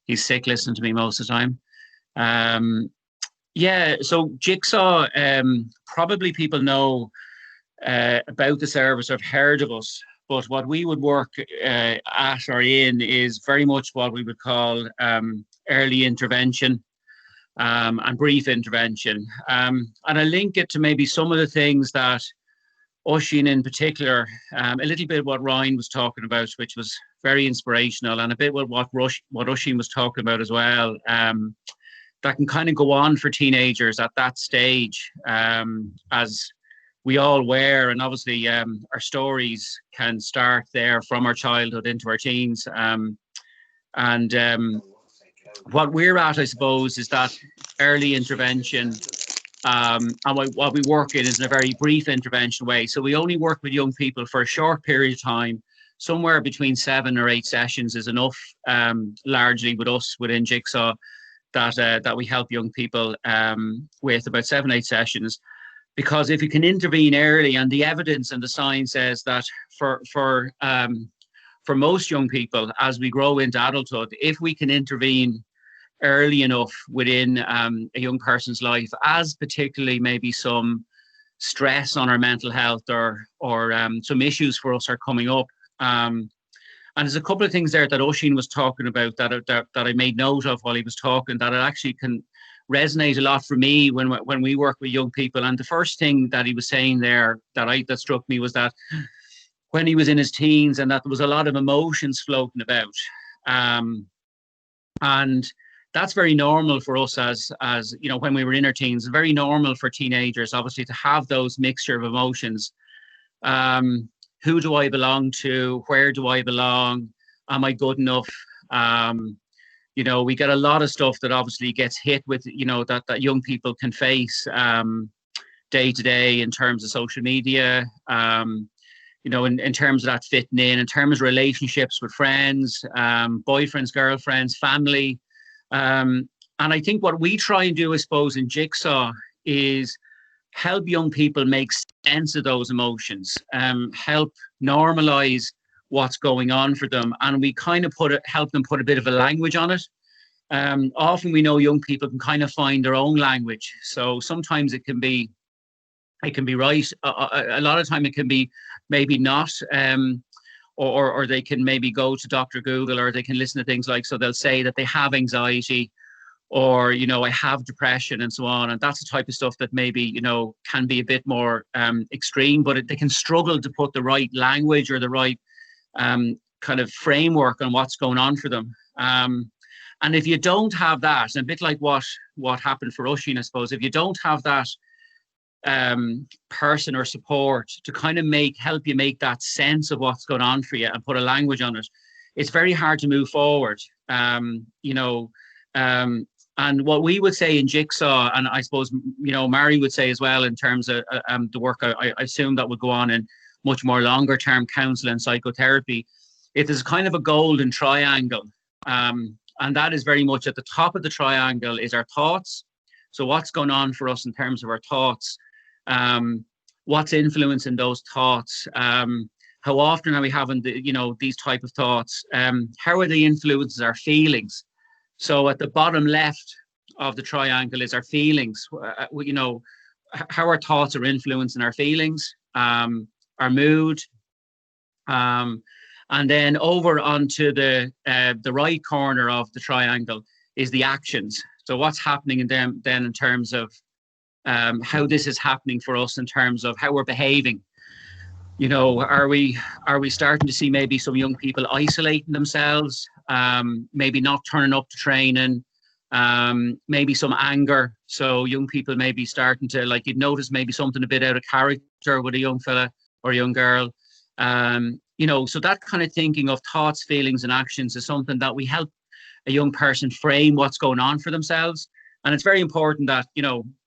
He's sick listening to me most of the time. Yeah, so Jigsaw, probably people know about the service or have heard of us, but what we would work at or in is very much what we would call early intervention and brief intervention. And I link it to maybe some of the things that Oisín in particular, a little bit what Ryan was talking about, which was very inspirational, and a bit what Oisín was talking about as well, that can kind of go on for teenagers at that stage, as we all were, and obviously our stories can start there from our childhood into our teens. What we're at, I suppose, is that early intervention, and what we work in is in a very brief intervention way. So we only work with young people for a short period of time. Somewhere between 7 or 8 sessions is enough, largely with us within Jigsaw, that we help young people with about 7, 8 sessions. Because if you can intervene early, and the evidence and the science says that for most young people, as we grow into adulthood, if we can intervene early enough within a young person's life, as particularly maybe some stress on our mental health or some issues for us are coming up. And there's a couple of things there that Oisín was talking about that I made note of while he was talking, that it actually can resonate a lot for me when we work with young people. And the first thing that he was saying there that struck me was that when he was in his teens, and that there was a lot of emotions floating about, and that's very normal for us as you know, when we were in our teens, very normal for teenagers obviously to have those mixture of emotions. Who do I belong to? Where do I belong? Am I good enough? You know, we get a lot of stuff that obviously gets hit with, you know, that young people can face day to day in terms of social media, you know, in terms of that fitting in terms of relationships with friends, boyfriends, girlfriends, family. And I think what we try and do, I suppose, in Jigsaw is help young people make sense of those emotions, help normalize what's going on for them, and we kind of help them put a bit of a language on it. Often we know young people can kind of find their own language, so sometimes it can be right. A lot of time it can be maybe not, or they can maybe go to Dr. Google, or they can listen to things like, so they'll say that they have anxiety, or, you know, I have depression and so on. And that's the type of stuff that maybe, you know, can be a bit more extreme, but they can struggle to put the right language or the right kind of framework on what's going on for them. And if you don't have that, and a bit like what happened for Oisín, I suppose, if you don't have that person or support to kind of help you make that sense of what's going on for you and put a language on it, it's very hard to move forward. You know, and what we would say in Jigsaw, and I suppose, you know, Mary would say as well, in terms of the work I assume that would go on in much more longer term counsel and psychotherapy, it is kind of a golden triangle. And that is very much at the top of the triangle is our thoughts. So what's going on for us in terms of our thoughts? What's influencing those thoughts? How How often are we having these type of thoughts? How are they influences our feelings? So at the bottom left of the triangle is our feelings. How our thoughts are influencing our feelings, our mood, and then over onto the right corner of the triangle is the actions. So what's happening in them then in terms of how this is happening for us in terms of how we're behaving. Are we starting to see maybe some young people isolating themselves, maybe not turning up to training, maybe some anger. So young people may be starting to, like, you'd notice maybe something a bit out of character with a young fella or a young girl. So that kind of thinking of thoughts, feelings and actions is something that we help a young person frame what's going on for themselves. And it's very important that,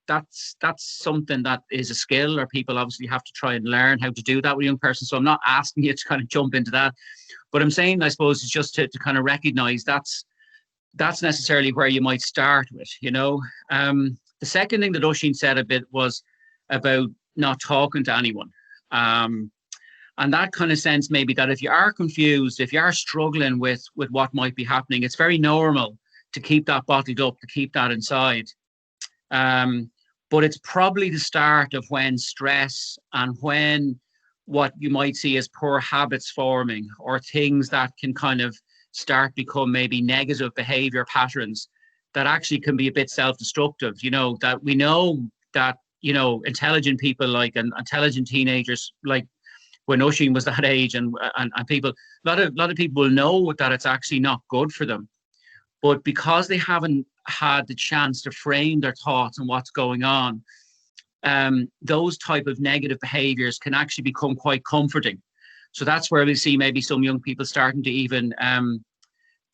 that's something that is a skill, or people obviously have to try and learn how to do that with a young person. So I'm not asking you to kind of jump into that, but I'm saying, I suppose, is just to kind of recognize that's necessarily where you might start with, The second thing that Oisin said a bit was about not talking to anyone. And that kind of sense maybe that if you are confused, if you are struggling with what might be happening, it's very normal to keep that bottled up, to keep that inside. But it's probably the start of when stress and when what you might see as poor habits forming, or things that can kind of start become maybe negative behavior patterns that actually can be a bit self-destructive, that we know that, intelligent people, like, and intelligent teenagers, like when Oisin was that age, and people, a lot of people will know that it's actually not good for them. But because they haven't had the chance to frame their thoughts and what's going on, those type of negative behaviors can actually become quite comforting. So that's where we see maybe some young people starting to even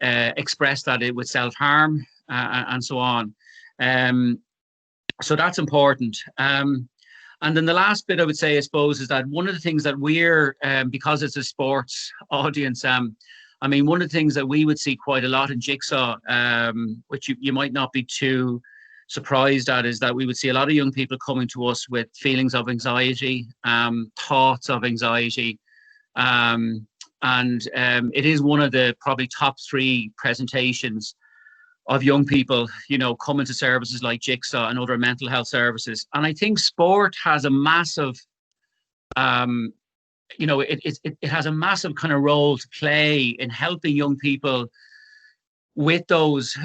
express that it with self-harm and so on. So that's important. And then the last bit I would say, I suppose, is that one of the things that we're, because it's a sports audience, one of the things that we would see quite a lot in Jigsaw, which you might not be too surprised at, is that we would see a lot of young people coming to us with feelings of anxiety, thoughts of anxiety. And it is one of the probably top 3 presentations of young people, coming to services like Jigsaw and other mental health services. And I think sport has a massive, it has a massive kind of role to play in helping young people with those,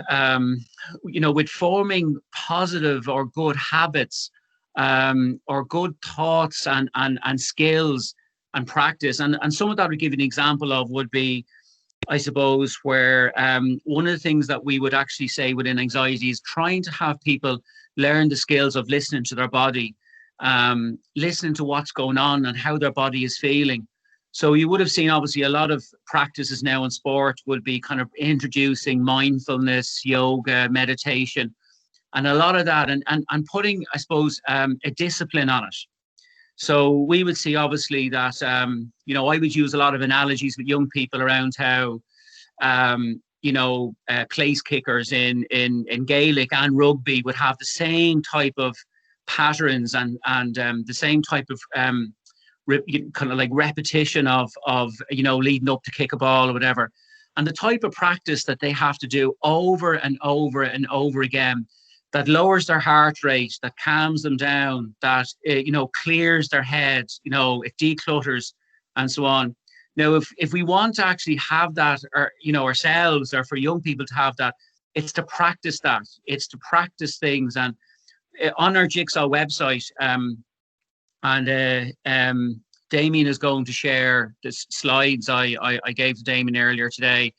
with forming positive or good habits, or good thoughts and skills and practice. And some of that, would give you an example of, would be, I suppose, where one of the things that we would actually say within anxiety is trying to have people learn the skills of listening to their body, listening to what's going on and how their body is feeling. So you would have seen, obviously, a lot of practices now in sport would be kind of introducing mindfulness, yoga, meditation, and a lot of that, and putting, I suppose, a discipline on it. So we would see, obviously, that, I would use a lot of analogies with young people around how, place kickers in Gaelic and rugby would have the same type of patterns and the same type of kind of like repetition of leading up to kick a ball or whatever. And the type of practice that they have to do over and over and over again, that lowers their heart rate, that calms them down, that, clears their head, it declutters and so on. Now, if we want to actually have that, or, ourselves, or for young people to have that, it's to practice that. It's to practice things. And on our Jigsaw website, Damien is going to share the slides I gave to Damien earlier today.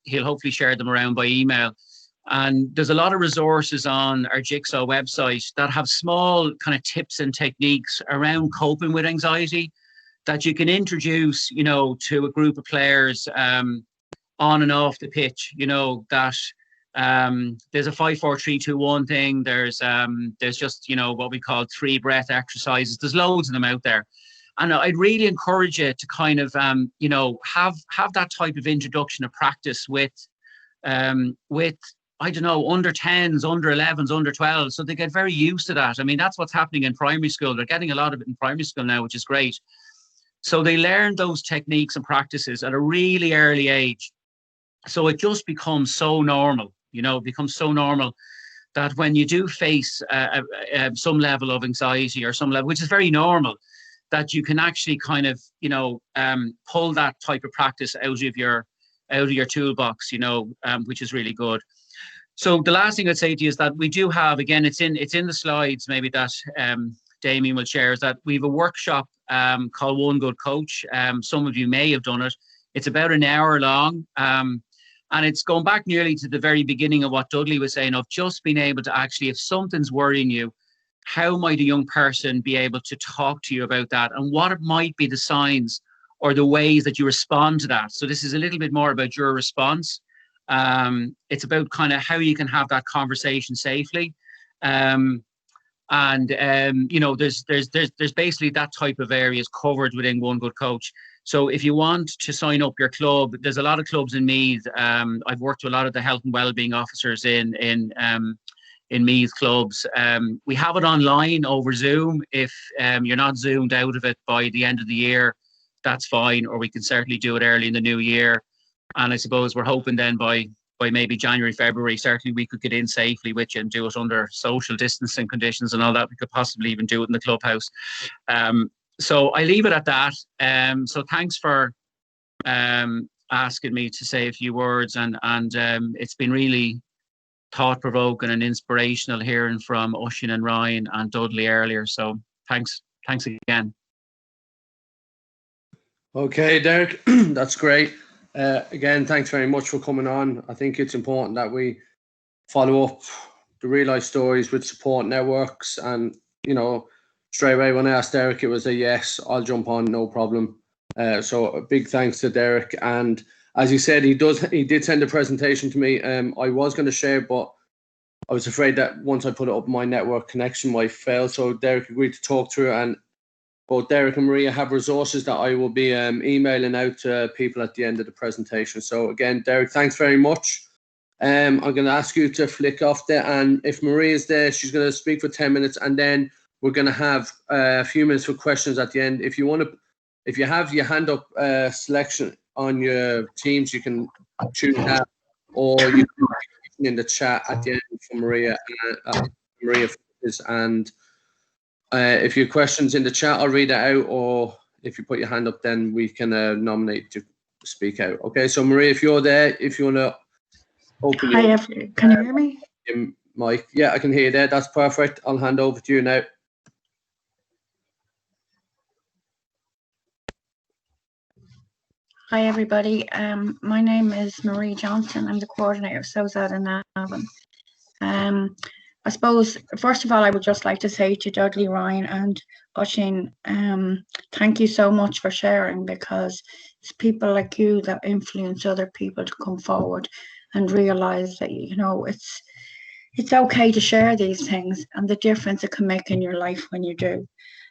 He'll hopefully share them around by email. And there's a lot of resources on our Jigsaw website that have small kind of tips and techniques around coping with anxiety that you can introduce, to a group of players on and off the pitch. That there's a 5-4-3-2-1 thing. There's just, what we call 3 breath exercises. There's loads of them out there. And I'd really encourage you to kind of, have that type of introduction of practice with I don't know, under 10s, under 11s, under 12s. So they get very used to that. I mean, that's what's happening in primary school. They're getting a lot of it in primary school now, which is great. So they learn those techniques and practices at a really early age. So it just becomes so normal, it becomes so normal that when you do face some level of anxiety or some level, which is very normal, that you can actually kind of, pull that type of practice out of your toolbox, which is really good. So the last thing I'd say to you is that we do have, again, it's in the slides maybe that Damien will share, is that we have a workshop called One Good Coach. Some of you may have done it. It's about an hour long. And it's going back nearly to the very beginning of what Dudley was saying, of just being able to actually, if something's worrying you, how might a young person be able to talk to you about that, and what might be the signs or the ways that you respond to that. So this is a little bit more about your response. It's about kind of how you can have that conversation safely. There's basically that type of areas covered within One Good Coach. So if you want to sign up your club, there's a lot of clubs in Meath. I've worked with a lot of the health and wellbeing officers in Meath clubs. We have it online over Zoom. If you're not zoomed out of it by the end of the year, that's fine, or we can certainly do it early in the new year. And I suppose we're hoping then by maybe January, February, certainly we could get in safely with you and do it under social distancing conditions and all that. We could possibly even do it in the clubhouse. So I leave it at that. So thanks for asking me to say a few words, and it's been really thought-provoking and inspirational hearing from Oisin and Ryan and Dudley earlier. So thanks again. Okay, Derek, that's great. Again, thanks very much for coming on. I think it's important that we follow up the real life stories with support networks, and straight away when I asked Derek, it was a yes, I'll jump on, no problem. So a big thanks to Derek. And as he said, he did send a presentation to me. I was going to share, but I was afraid that once I put it up, my network connection might fail. So Derek agreed to talk through it, and both Derek and Maria have resources that I will be emailing out to people at the end of the presentation. So again, Derek, thanks very much. I'm going to ask you to flick off there, and if Maria's there, she's going to speak for 10 minutes, and then we're going to have a few minutes for questions at the end. If you have your hand up selection on your Teams, you can choose that, or you can in the chat at the end for Maria. And if your question's in the chat, I'll read it out, or if you put your hand up, then we can nominate to speak out. Okay, so Maria, if you're there, if you want to open your... Can you hear me? Your mic. Yeah, I can hear you there. That's perfect. I'll hand over to you now. Hi, everybody. My name is Marie Johnson. I'm the coordinator of SOSAD in Navan. I suppose, first of all, I would just like to say to Dudley, Ryan and Oisin, thank you so much for sharing, because it's people like you that influence other people to come forward and realise that, it's okay to share these things and the difference it can make in your life when you do.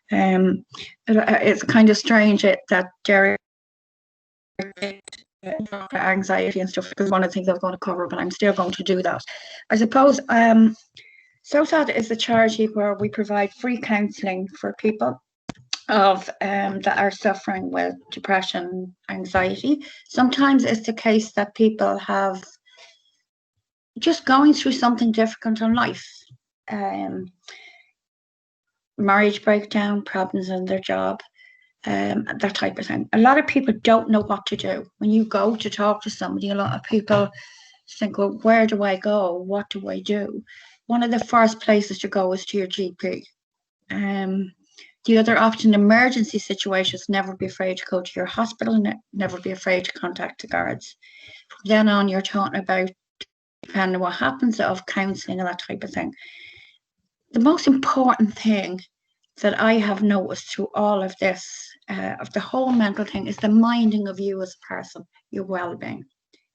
It's kind of strange that Jerry anxiety and stuff, because one of the things I was going to cover, but I'm still going to do that. I suppose SOSAD is a charity where we provide free counselling for people that are suffering with depression, anxiety. Sometimes it's the case that people have just going through something difficult in life, marriage breakdown, problems in their job, that type of thing. A lot of people don't know what to do. When you go to talk to somebody, a lot of people think, well, where do I go? What do I do? One of the first places to go is to your GP. The other option, emergency situations, never be afraid to go to your hospital, and never be afraid to contact the guards. From then on, you're talking about, depending on what happens, of counselling and that type of thing. The most important thing that I have noticed through all of this, of the whole mental thing, is the minding of you as a person, your well-being.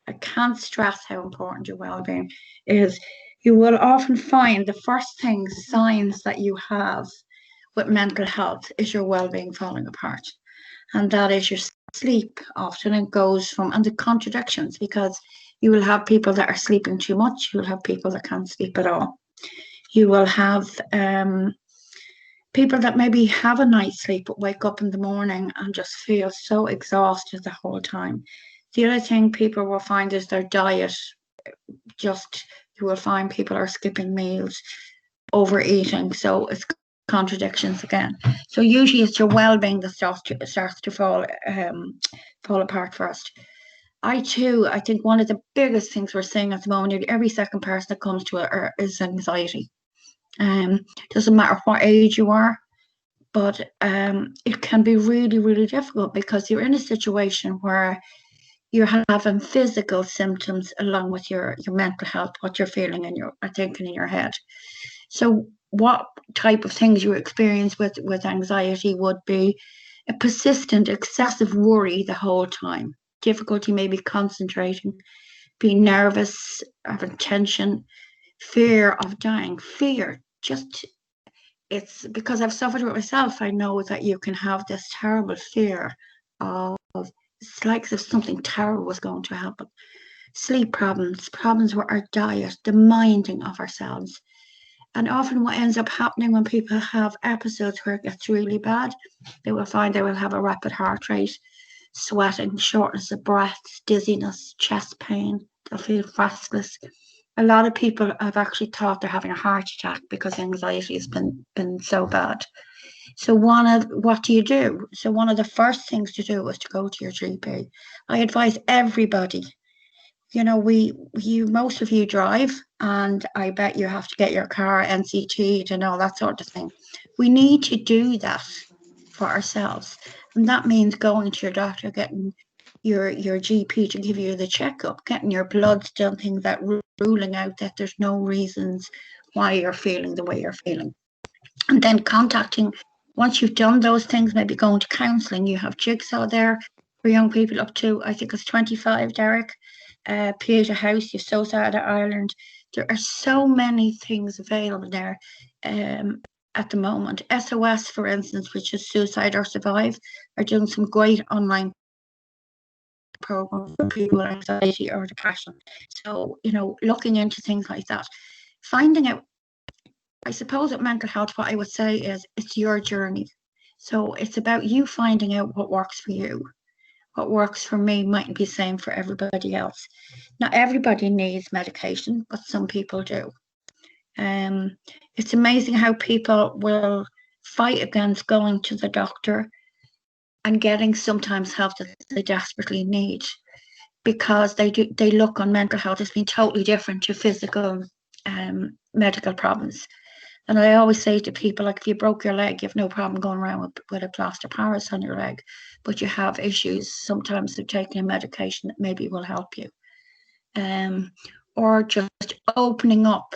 I can't stress how important your well-being is. You will often find the first signs that you have with mental health is your well-being falling apart. And that is your sleep. Often it goes from, and the contradictions, because you will have people that are sleeping too much, you will have people that can't sleep at all. You will have people that maybe have a night's sleep but wake up in the morning and just feel so exhausted the whole time. The other thing people will find is their diet. Just, you will find people are skipping meals, overeating, so it's contradictions again. So usually it's your well-being that starts to fall apart first. I think one of the biggest things we're seeing at the moment, every second person that comes to it is anxiety. Doesn't matter what age you are, but it can be really, really difficult because you're in a situation where you're having physical symptoms along with your mental health, what you're feeling and you're thinking in your head. So what type of things you experience with anxiety would be a persistent, excessive worry the whole time, difficulty maybe concentrating, being nervous, having tension, fear of dying, fear. Just, it's because I've suffered with myself. I know that you can have this terrible fear of, it's like if something terrible was going to happen. Sleep problems with our diet, the minding of ourselves. And often what ends up happening when people have episodes where it gets really bad, they will find they will have a rapid heart rate, sweating, shortness of breath, dizziness, chest pain. They'll feel restless. A lot of people have actually thought they're having a heart attack because anxiety has been so bad. So what do you do? So one of the first things to do is to go to your GP. I advise everybody, most of you drive, and I bet you have to get your car NCT'd and all that sort of thing. We need to do that for ourselves. And that means going to your doctor, getting your GP to give you the checkup, getting your bloods done, things that ruling out that there's no reasons why you're feeling the way you're feeling. And then once you've done those things, maybe going to counselling. You have Jigsaw there for young people up to, I think it's 25, Derek. Pieta House, your Suicide Ireland. There are so many things available there at the moment. SOS, for instance, which is Suicide or Survive, are doing some great online programs for people with anxiety or depression. So, looking into things like that, finding out, I suppose with mental health, what I would say is it's your journey. So it's about you finding out what works for you. What works for me mightn't be the same for everybody else. Not everybody needs medication, but some people do. It's amazing how people will fight against going to the doctor and getting sometimes help that they desperately need, because they look on mental health as being totally different to physical medical problems. And I always say to people, like, if you broke your leg, you have no problem going around with a plaster Paris on your leg, but you have issues sometimes of taking a medication that maybe will help you. Or just opening up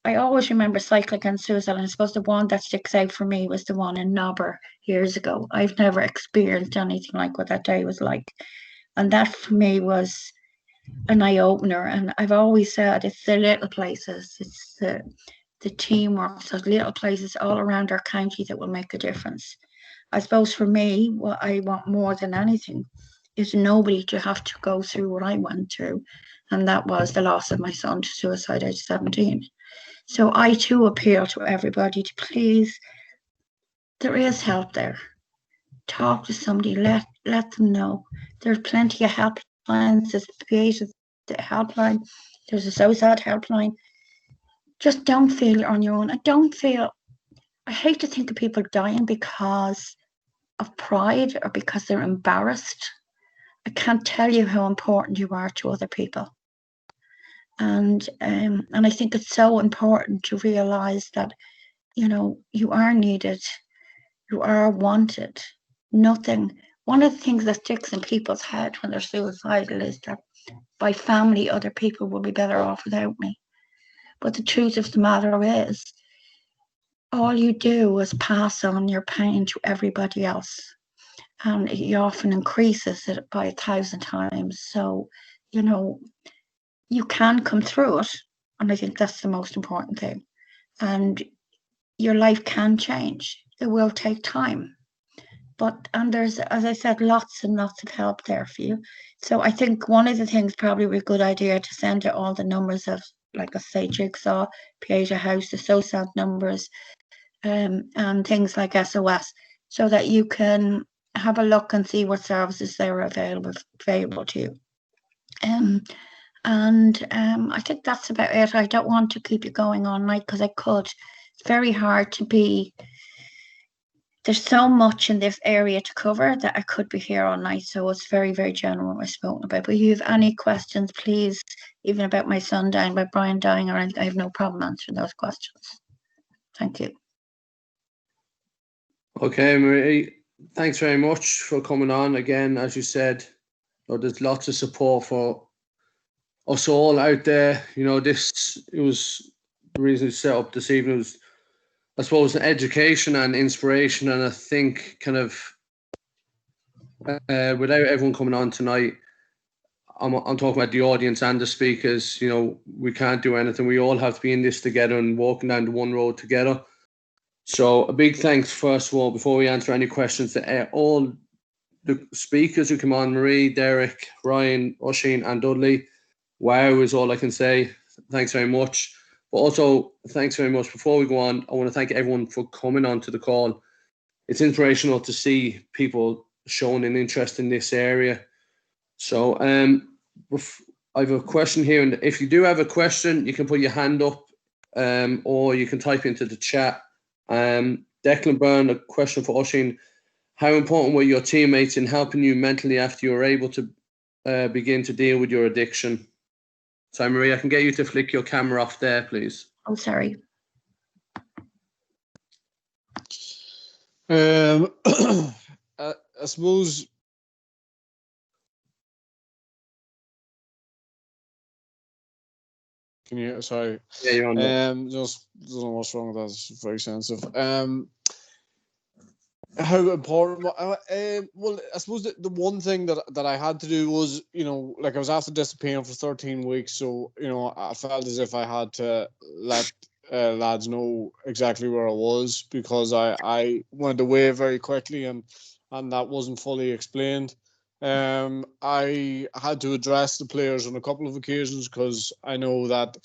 I always remember Cycling and Suicide, and I suppose the one that sticks out for me was the one in Nobber years ago. I've never experienced anything like what that day was like. And that for me was an eye-opener. And I've always said it's the little places, it's the teamwork, so little places all around our county that will make a difference. I suppose for me, what I want more than anything is nobody to have to go through what I went through, and that was the loss of my son to suicide age 17. So I too appeal to everybody to please, there is help there. Talk to somebody, let them know. There's plenty of helplines. There's the helpline, there's a suicide helpline. Just don't feel you're on your own. I hate to think of people dying because of pride or because they're embarrassed. I can't tell you how important you are to other people. And I think it's so important to realize that, you are needed, you are wanted. One of the things that sticks in people's head when they're suicidal is that by family, other people will be better off without me. But the truth of the matter is, all you do is pass on your pain to everybody else. And it often increases it by 1,000 times. So, you can come through it. And I think that's the most important thing. And your life can change. It will take time. And there's, as I said, lots and lots of help there for you. So I think one of the things probably would be a good idea to send out all the numbers of, like I say, Jigsaw, Pieta House, the SOSAD numbers, and things like SOS, so that you can have a look and see what services there are available to you. I think that's about it. I don't want to keep you going all night because I could. It's very hard to be. There's so much in this area to cover that I could be here all night. So it's very, very general what I've spoken about. But if you have any questions, please, even about my son dying, about Brian dying or anything, I have no problem answering those questions. Thank you. Okay, Marie, thanks very much for coming on. Again, as you said, there's lots of support for us all out there. You know, it was the reason we set up this evening was, I suppose, education and inspiration. And I think kind of without everyone coming on tonight, I'm talking about the audience and the speakers, you know, we can't do anything. We all have to be in this together and walking down the one road together. So a big thanks, first of all, before we answer any questions, to all the speakers who come on, Marie, Derek, Ryan, Oisin and Dudley. Wow is all I can say. Thanks very much. But also, thanks very much. Before we go on, I want to thank everyone for coming on to the call. It's inspirational to see people showing an interest in this area. So I have a question here. And if you do have a question, you can put your hand up or you can type into the chat. Declan Byrne, a question for Oisin. How important were your teammates in helping you mentally after you were able to begin to deal with your addiction? So, Marie, I can get you to flick your camera off there, please. Oh, sorry. I suppose. Can you? Sorry. Yeah, you're on. Just don't know what's wrong with that. It's very sensitive. How important? Well, I suppose the one thing that I had to do was, you know, like I was after disappearing for 13 weeks, so you know I felt as if I had to let lads know exactly where I was, because I went away very quickly and that wasn't fully explained. I had to address the players on a couple of occasions because I know that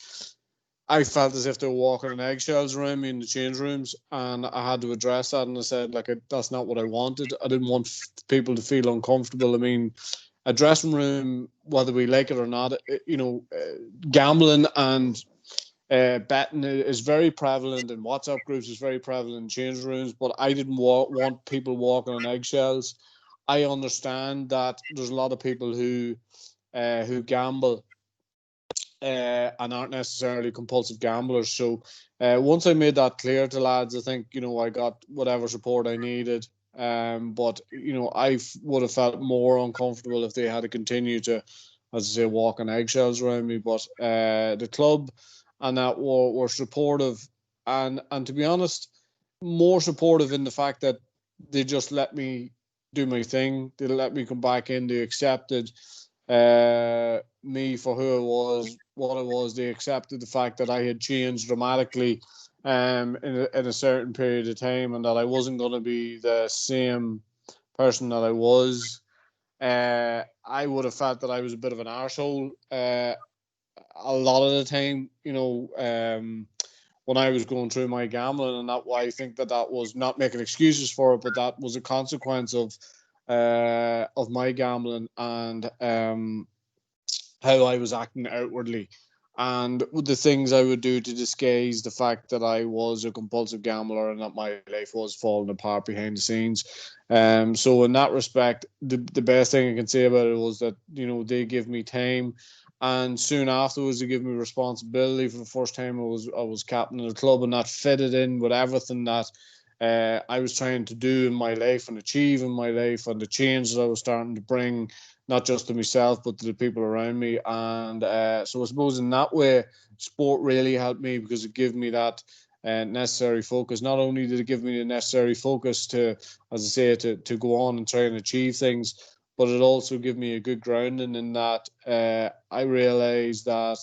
I felt as if they were walking on eggshells around me in the change rooms, and I had to address that. And I said, like, that's not what I wanted. I didn't want people to feel uncomfortable. I mean, a dressing room, whether we like it or not, you know, gambling and betting is very prevalent in WhatsApp groups, is very prevalent in change rooms, but I didn't want people walking on eggshells. I understand that there's a lot of people who gamble and aren't necessarily compulsive gamblers. So once I made that clear to lads, I think, you know, I got whatever support I needed. But, you know, I would have felt more uncomfortable if they had to continue to, as I say, walk on eggshells around me. But the club and that were supportive, and to be honest, more supportive in the fact that they just let me do my thing. They let me come back in. They accepted me for who I was, what I was. They accepted the fact that I had changed dramatically in a certain period of time, and that I wasn't going to be the same person that I was. I would have felt that I was a bit of an arsehole a lot of the time, you know, when I was going through my gambling, and that why I think that was not making excuses for it, but that was a consequence of my gambling and how I was acting outwardly, and the things I would do to disguise the fact that I was a compulsive gambler and that my life was falling apart behind the scenes. So in that respect, the best thing I can say about it was that, you know, they give me time, and soon afterwards they give me responsibility. For the first time I was captain of the club, and that fitted in with everything that I was trying to do in my life and achieve in my life, and the change that I was starting to bring, not just to myself, but to the people around me. And so I suppose in that way, sport really helped me, because it gave me that necessary focus. Not only did it give me the necessary focus to, as I say, to go on and try and achieve things, but it also gave me a good grounding in that I realised that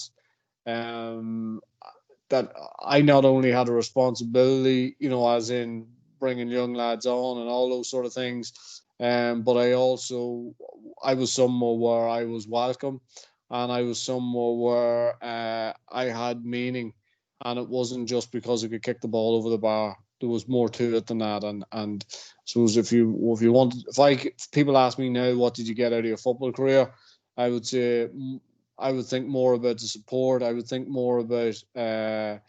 that I not only had a responsibility, you know, as in bringing young lads on and all those sort of things, but I was somewhere where I was welcome, and I was somewhere where I had meaning, and it wasn't just because I could kick the ball over the bar. there was more to it than that. And so if people ask me now, what did you get out of your football career? I would say I would think more about the support. I would think more about the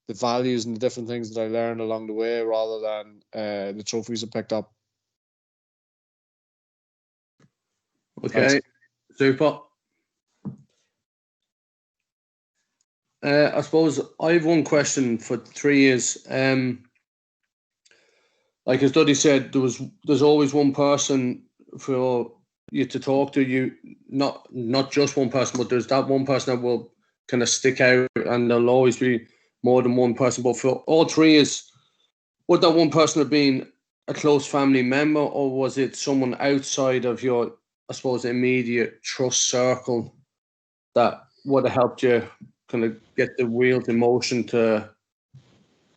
values and the different things that I learned along the way, rather than the trophies I picked up. Okay, Thanks. super. I suppose I have one question for 3 years. Like as Duddy said, there's always one person for you to talk to. You not just one person, but there's that one person that will kind of stick out, and there'll always be more than one person. But for all 3 years, would that one person have been a close family member, or was it someone outside of your, I suppose, immediate trust circle that would have helped you kind of get the wheels in motion to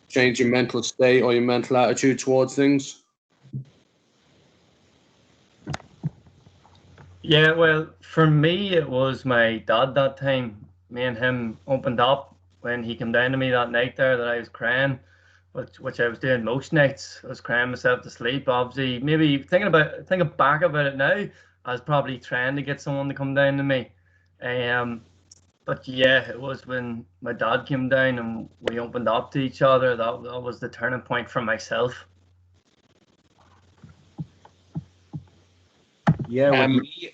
change your mental state or your mental attitude towards things? Yeah, well, for me, it was my dad that time. Me and him opened up when he came down to me that night there that I was crying, which I was doing most nights. I was crying myself to sleep. Obviously, maybe thinking back about it now, I was probably trying to get someone to come down to me. But yeah, it was when my dad came down and we opened up to each other. That was the turning point for myself. Yeah, with me,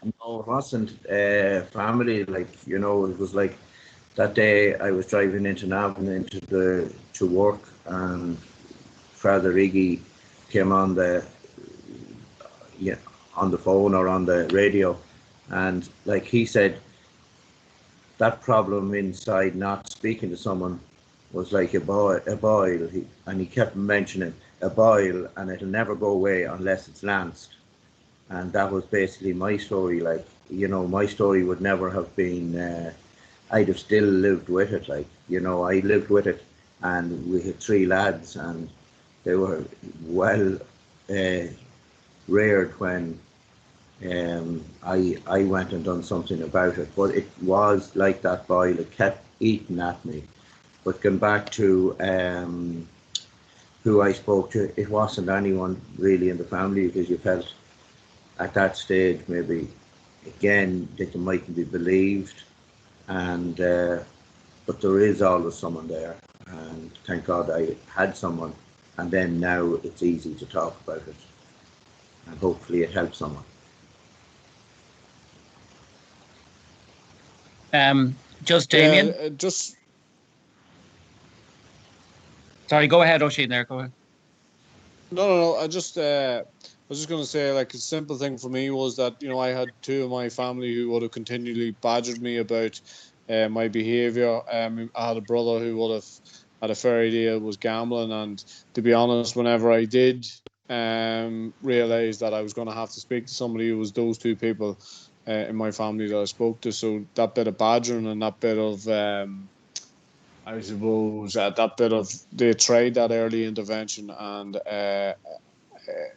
no, it wasn't family. Like, you know, it was like that day I was driving into Navan to work, and Father Iggy came on the phone or on the radio, and like he said, that problem inside not speaking to someone was like a boil, and he kept mentioning a boil, and it'll never go away unless it's lanced. And that was basically my story. Like, you know, my story would never have been, I'd have still lived with it. Like, you know, I lived with it, and we had 3 lads, and they were well reared when I went and done something about it. But it was like that boil, it kept eating at me. But going back to who I spoke to, it wasn't anyone really in the family, because you felt at that stage maybe again that you mightn't be believed, and but there is always someone there, and thank God I had someone, and then now it's easy to talk about it, and hopefully it helps someone. Just Damien. Sorry, go ahead, Oisin. There, go ahead. No. I was just going to say, like, a simple thing for me was that, you know, I had 2 of my family who would have continually badgered me about my behaviour. I had a brother who would have had a fair idea was gambling, and to be honest, whenever I did realise that I was going to have to speak to somebody, it was those 2 people in my family that I spoke to. So that bit of badgering and that bit of I suppose that bit of, they tried that early intervention, and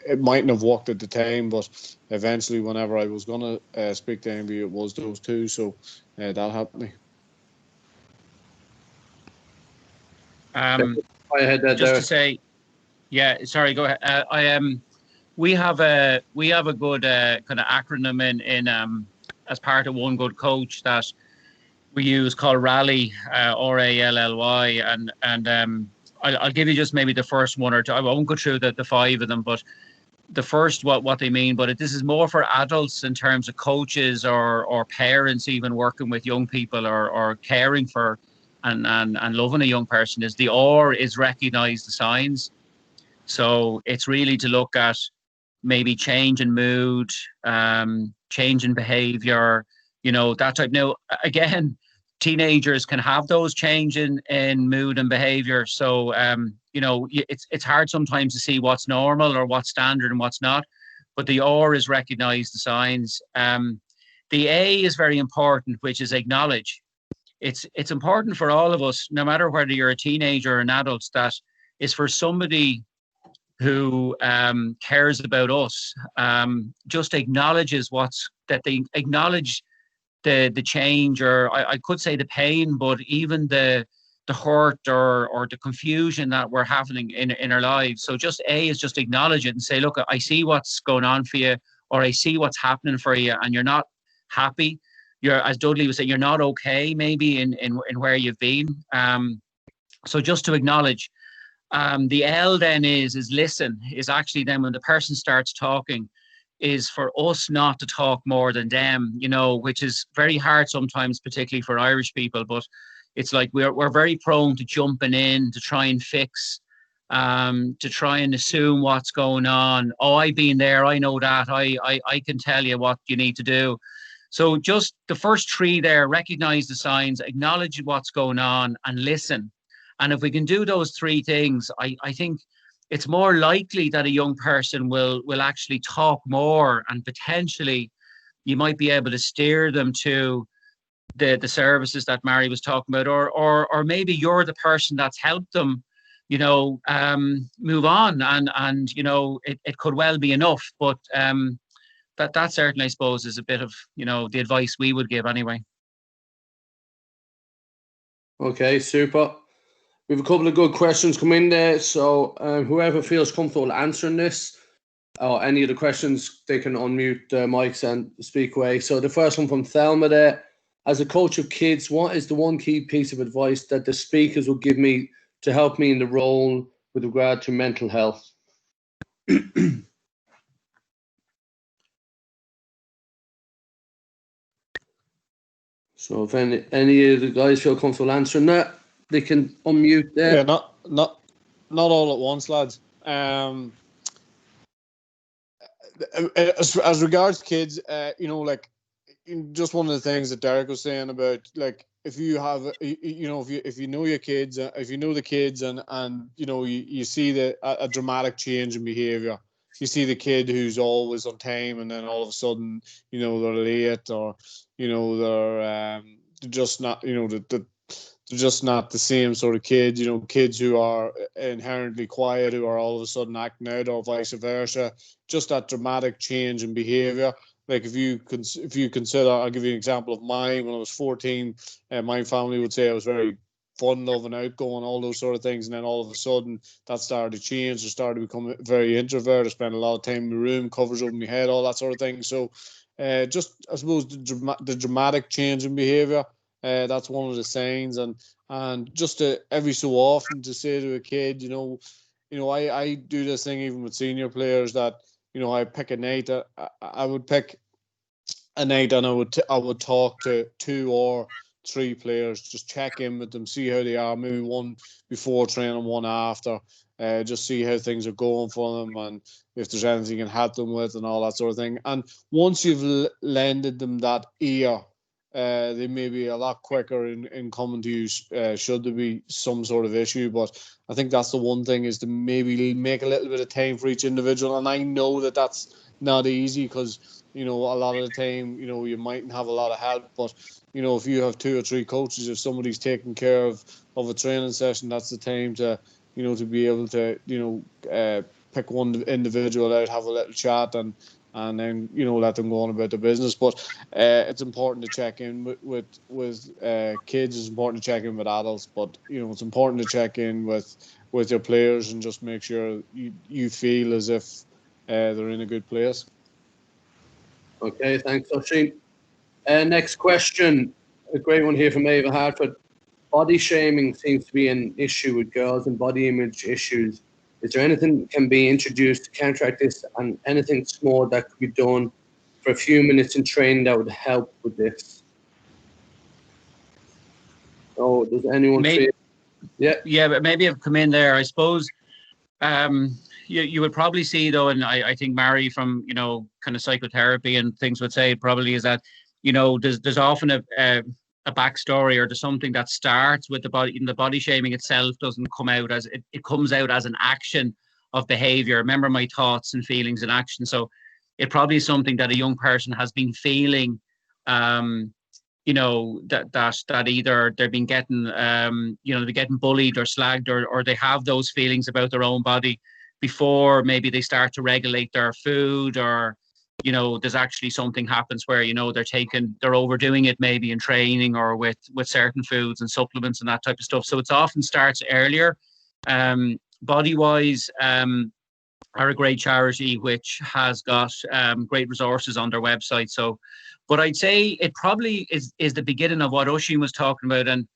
it mightn't have worked at the time, but eventually whenever I was going to speak to anybody, it was those 2, so that helped me. Just to say, yeah, sorry, go ahead. We have a good kind of acronym in as part of One Good Coach that we use called Rally, RALLY, and I'll give you just maybe the first one or 2. I won't go through the 5 of them, but the first what they mean. But this is more for adults in terms of coaches or parents even working with young people or caring for and loving a young person. Is the R is recognise the signs. So it's really to look at maybe change in mood, change in behaviour, you know, that type. Now, again, teenagers can have those change in mood and behaviour. So, you know, it's hard sometimes to see what's normal or what's standard and what's not. But the R is recognise the signs. The A is very important, which is acknowledge. It's important for all of us, no matter whether you're a teenager or an adult, that is for somebody who cares about us, just acknowledges that they acknowledge the change, or I could say the pain, but even the the hurt or the confusion that we're having in our lives. So just is just acknowledge it and say, look, I see what's going on for you, or I see what's happening for you, and you're not happy. You're, as Dudley was saying, you're not okay maybe in where you've been. So just to acknowledge. The L then is listen, is actually then when the person starts talking, is for us not to talk more than them, you know, which is very hard sometimes, particularly for Irish people. But it's like we're very prone to jumping in to try and fix, to try and assume what's going on. Oh, I've been there, I know that, I can tell you what you need to do. So just the first three there, recognize the signs, acknowledge what's going on, and listen. And if we can do those three things, I think it's more likely that a young person will actually talk more, and potentially you might be able to steer them to the services that Mary was talking about, or maybe you're the person that's helped them, you know, move on, and you know, it could well be enough. But that certainly, I suppose, is a bit of, you know, the advice we would give anyway. Okay, super. We have a couple of good questions come in there, so whoever feels comfortable answering this or any of the questions, they can unmute their mics and speak away. So the first one from Thelma there: as a coach of kids, what is the one key piece of advice that the speakers will give me to help me in the role with regard to mental health? So if any of the guys feel comfortable answering that, they can unmute there. Yeah, not all at once, lads. As regards kids, you know, like, just one of the things that Derek was saying about, like, if you have, you know, if you know your kids, if you know the kids, and you know, you see a dramatic change in behaviour. You see the kid who's always on time, and then all of a sudden, you know, they're late, or, you know, they're just not, you know, they're just not the same sort of kid. You know, kids who are inherently quiet, who are all of a sudden acting out, or vice versa. Just that dramatic change in behaviour. Like, if you consider, I'll give you an example of mine. When I was 14, my family would say I was very fun loving, outgoing, all those sort of things, and then all of a sudden that started to change. I started to become very introverted. I spent a lot of time in my room, covers over my head, all that sort of thing. So just, I suppose, the dramatic change in behaviour, that's one of the signs. And just to, every so often, to say to a kid, you know, I do this thing even with senior players, that, you know, I pick a night. I would pick a night, and I would talk to 2 or 3 players, just check in with them, see how they are, maybe one before training, one after, just see how things are going for them, and if there's anything you can help them with, and all that sort of thing. And once you've lended them that ear, they may be a lot quicker in coming to you should there be some sort of issue. But I think that's the one thing, is to maybe make a little bit of time for each individual. And I know that that's not easy, because, you know, a lot of the time, you know, you mightn't have a lot of help. But, you know, if you have 2 or 3 coaches, if somebody's taking care of a training session, that's the time to, you know, to be able to, you know, pick one individual out, have a little chat, and then, you know, let them go on about their business. But it's important to check in with kids. It's important to check in with adults. But, you know, it's important to check in with your players, and just make sure you feel as if they're in a good place. Okay, thanks, Oisin. Next question, a great one here from Ava Hartford. Body shaming seems to be an issue with girls, and body image issues. Is there anything that can be introduced to counteract this, and anything small that could be done for a few minutes in training that would help with this? Oh, does anyone feel? Yeah, but maybe I've come in there. I suppose you would probably see, though, and I think Mary, from, you know, kind of psychotherapy and things, would say probably, is that, you know, there's often a backstory, or there's something that starts with the body. And the body shaming itself doesn't come out as it comes out as an action of behavior. Remember, my thoughts and feelings and action. So it probably is something that a young person has been feeling, you know, that either they've been getting, you know, they're getting bullied or slagged, or they have those feelings about their own body before maybe they start to regulate their food, or there's actually something happens where, they're overdoing it maybe in training or with certain foods and supplements and that type of stuff. So it often starts earlier. Bodywise are a great charity which has got great resources on their website. So, but I'd say it probably is the beginning of what Oisín was talking about. And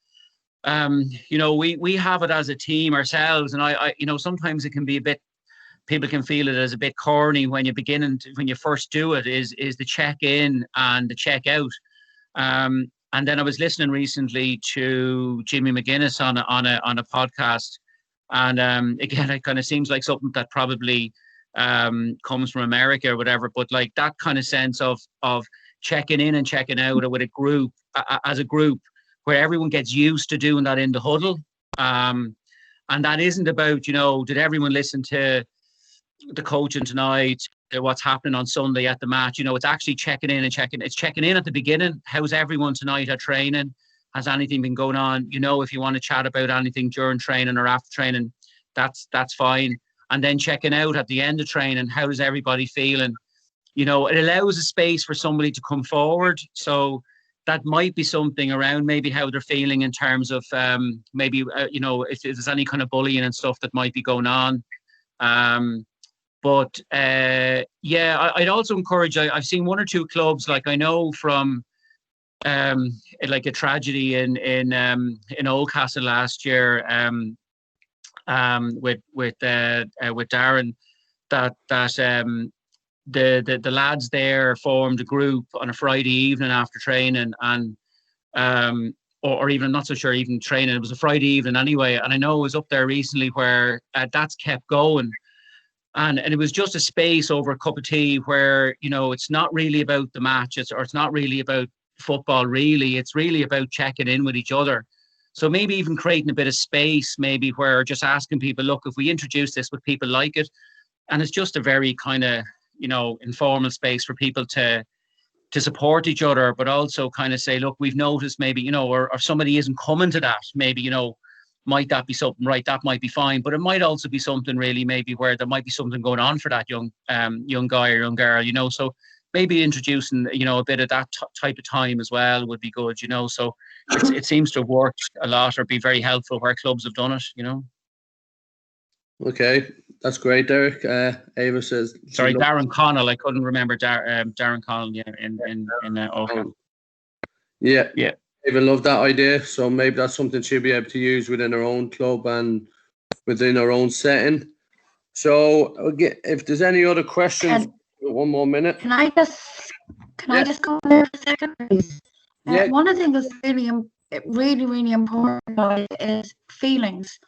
we have it as a team ourselves, and I sometimes it can be a bit, people can feel it as a bit corny when you first do it, is the check in and the check out. And then I was listening recently to Jimmy McGuinness on a podcast, and again, it kind of seems like something that probably comes from America or whatever, but like that kind of sense of checking in and checking out, or with a group, as a group, where everyone gets used to doing that in the huddle. And that isn't about, did everyone listen to the coaching tonight, what's happening on Sunday at the match? It's actually checking in. It's checking in at the beginning. How's everyone tonight at training? Has anything been going on? If you want to chat about anything during training or after training, that's fine. And then checking out at the end of training, how is everybody feeling? It allows a space for somebody to come forward. So that might be something around maybe how they're feeling in terms of maybe, if there's any kind of bullying and stuff that might be going on. But I'd also encourage, I've seen one or two clubs, like I know from like a tragedy in Oldcastle last year, with Darren, that the lads there formed a group on a Friday evening after training, and or even, not so sure, even training, it was a Friday evening anyway, and I know it was up there recently where that's kept going. And it was just a space over a cup of tea where, it's not really about the match, it's not really about football, really. It's really about checking in with each other. So maybe even creating a bit of space, maybe where just asking people, look, if we introduce this, would people like it? And it's just a very kind of, informal space for people to support each other, but also kind of say, look, we've noticed maybe, or if somebody isn't coming to that, maybe, might that be something, right? That might be fine, but it might also be something really maybe where there might be something going on for that young guy or young girl, so maybe introducing, a bit of that type of time as well would be good, so it seems to have worked a lot, or be very helpful where clubs have done it, Okay, that's great, Derek. Ava says... Sorry, Darren Connell. I couldn't remember Darren Connell, in Oakham. Yeah. Ava loved that idea, so maybe that's something she'll be able to use within her own club and within her own setting. So, again, if there's any other questions, one more minute. Can I just go there for a second, please? Yeah. One of the things that's really important is feelings.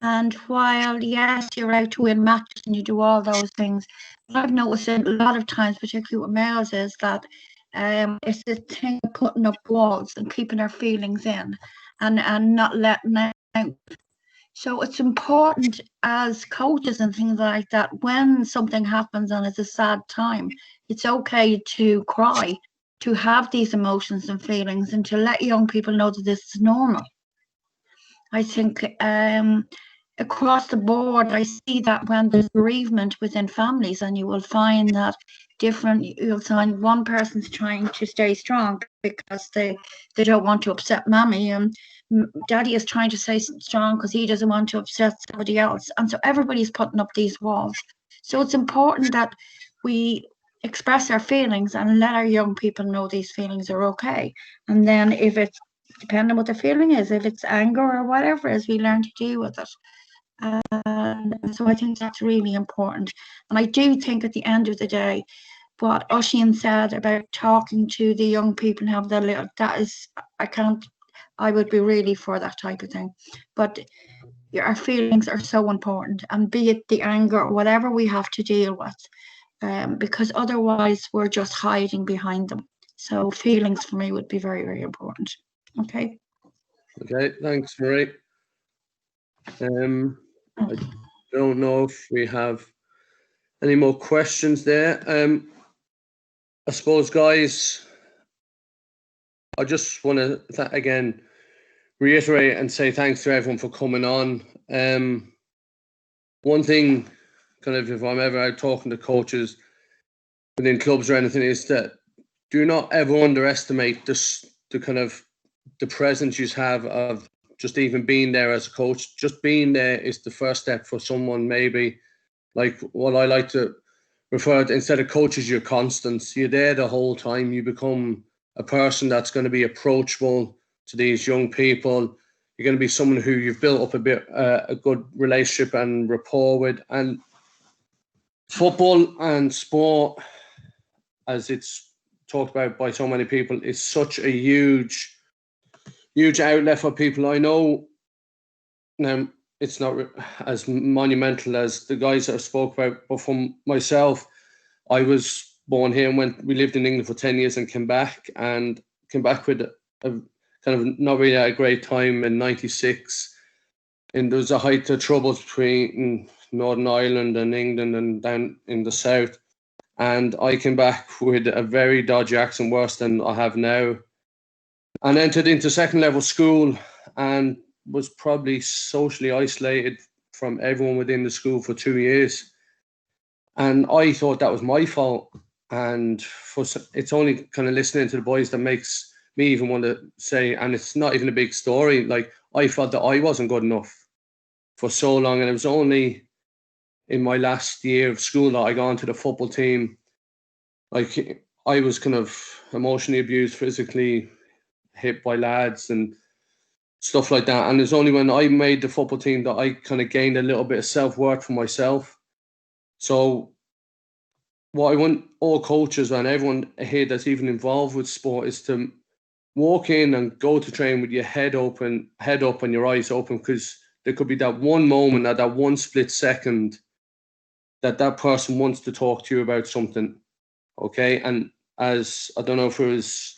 And while, yes, you're out to win matches and you do all those things, what I've noticed a lot of times, particularly with males, is that it's the thing of putting up walls and keeping their feelings in and not letting them out. So it's important as coaches and things like that, when something happens and it's a sad time, it's okay to cry, to have these emotions and feelings, and to let young people know that this is normal. I think across the board, I see that when there's bereavement within families, and you will find that you'll find one person's trying to stay strong because they don't want to upset mommy, and daddy is trying to stay strong because he doesn't want to upset somebody else. And so everybody's putting up these walls. So it's important that we express our feelings and let our young people know these feelings are okay. And then if it's, depending on what the feeling is, if it's anger or whatever, as we learn to deal with it. And so I think that's really important. And I do think at the end of the day, what Oisín said about talking to the young people and have I would be really for that type of thing. But our feelings are so important, and be it the anger or whatever we have to deal with, because otherwise we're just hiding behind them. So feelings for me would be very, very important. Okay. Okay, thanks, Marie. I don't know if we have any more questions there. I suppose, guys, I just want to again reiterate and say thanks to everyone for coming on. One thing, kind of, if I'm ever out talking to coaches, within clubs or anything is that do not ever underestimate the kind of the presence you have of just even being there as a coach. Just being there is the first step for someone. Maybe like what I like to refer to, instead of coaches, you're constants. You're there the whole time. You become a person that's going to be approachable to these young people. You're going to be someone who you've built up a good relationship and rapport with. And football and sport, as it's talked about by so many people, is such a huge outlet for people. I know now it's not as monumental as the guys that I spoke about, but from myself, I was born here and we lived in England for 10 years and came back with a kind of not really a great time in '96. And there was a height of troubles between Northern Ireland and England and down in the south. And I came back with a very dodgy accent, worse than I have now, and entered into second level school and was probably socially isolated from everyone within the school for 2 years. And I thought that was my fault. And it's only kind of listening to the boys that makes me even want to say, and it's not even a big story, like I felt that I wasn't good enough for so long. And it was only in my last year of school that I got onto the football team. Like I was kind of emotionally abused, physically hit by lads and stuff like that. And it's only when I made the football team that I kind of gained a little bit of self-worth for myself. So what I want all coaches and everyone here that's even involved with sport is to walk in and go to train with your head up and your eyes open, because there could be that one moment, at that one split second, that person wants to talk to you about something. Okay. And as I don't know if it was,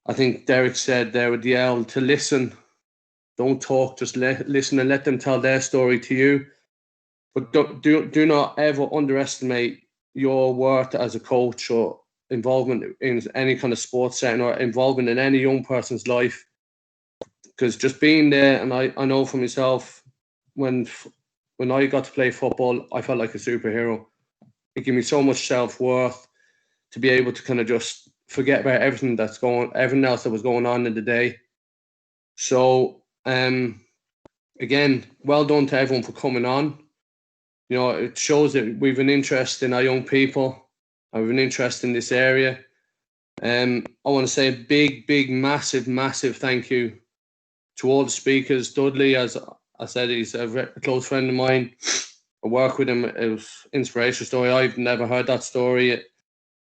I think Derek said there with the L, to listen, don't talk, just listen and let them tell their story to you. But do not ever underestimate your worth as a coach or involvement in any kind of sports setting or involvement in any young person's life. Because just being there, and I know for myself, when I got to play football, I felt like a superhero. It gave me so much self-worth to be able to kind of just forget about everything else that was going on in the day. So again, well done to everyone for coming on. You know, it shows that we've an interest in our young people and we've an interest in this area. I want to say a big, massive thank you to all the speakers. Dudley, as I said, he's a close friend of mine. I work with him. It was an inspirational story. I've never heard that story.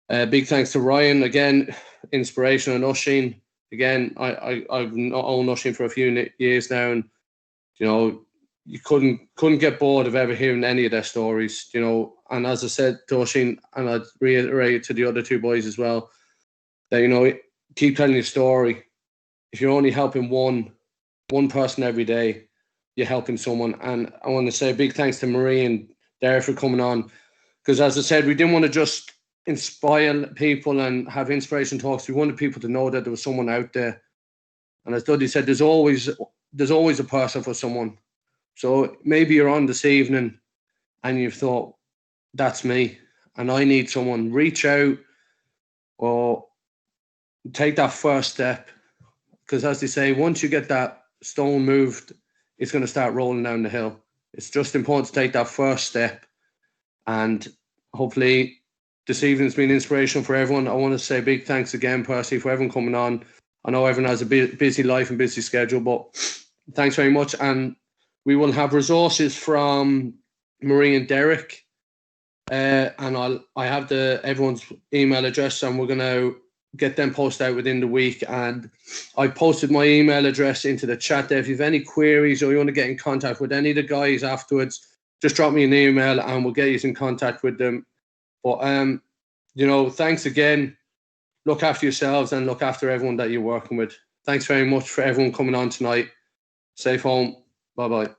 Big thanks to Ryan, again, inspiration, and Oisin. Again, I've known Oisin for a few years now, and you know, you couldn't get bored of ever hearing any of their stories, you know. And as I said to Oisin, and I'd reiterate to the other two boys as well, that, you know, keep telling your story. If you're only helping one person every day, you're helping someone. And I want to say a big thanks to Marie and Derek for coming on, because as I said, we didn't want to just inspire people and have inspiration talks. We wanted people to know that there was someone out there. And as Dudley said, there's always a person for someone. So maybe you're on this evening and you've thought, that's me and I need someone. Reach out or take that first step, because as they say, once you get that stone moved, it's going to start rolling down the hill. It's just important to take that first step. And hopefully this evening's been inspirational for everyone. I want to say big thanks again, Percy, for everyone coming on. I know everyone has a busy life and busy schedule, but thanks very much. And we will have resources from Marie and Derek. And I have everyone's email address, and we're going to get them posted out within the week. And I posted my email address into the chat there. If you have any queries or you want to get in contact with any of the guys afterwards, just drop me an email and we'll get you in contact with them. But, you know, thanks again. Look after yourselves and look after everyone that you're working with. Thanks very much for everyone coming on tonight. Safe home. Bye-bye.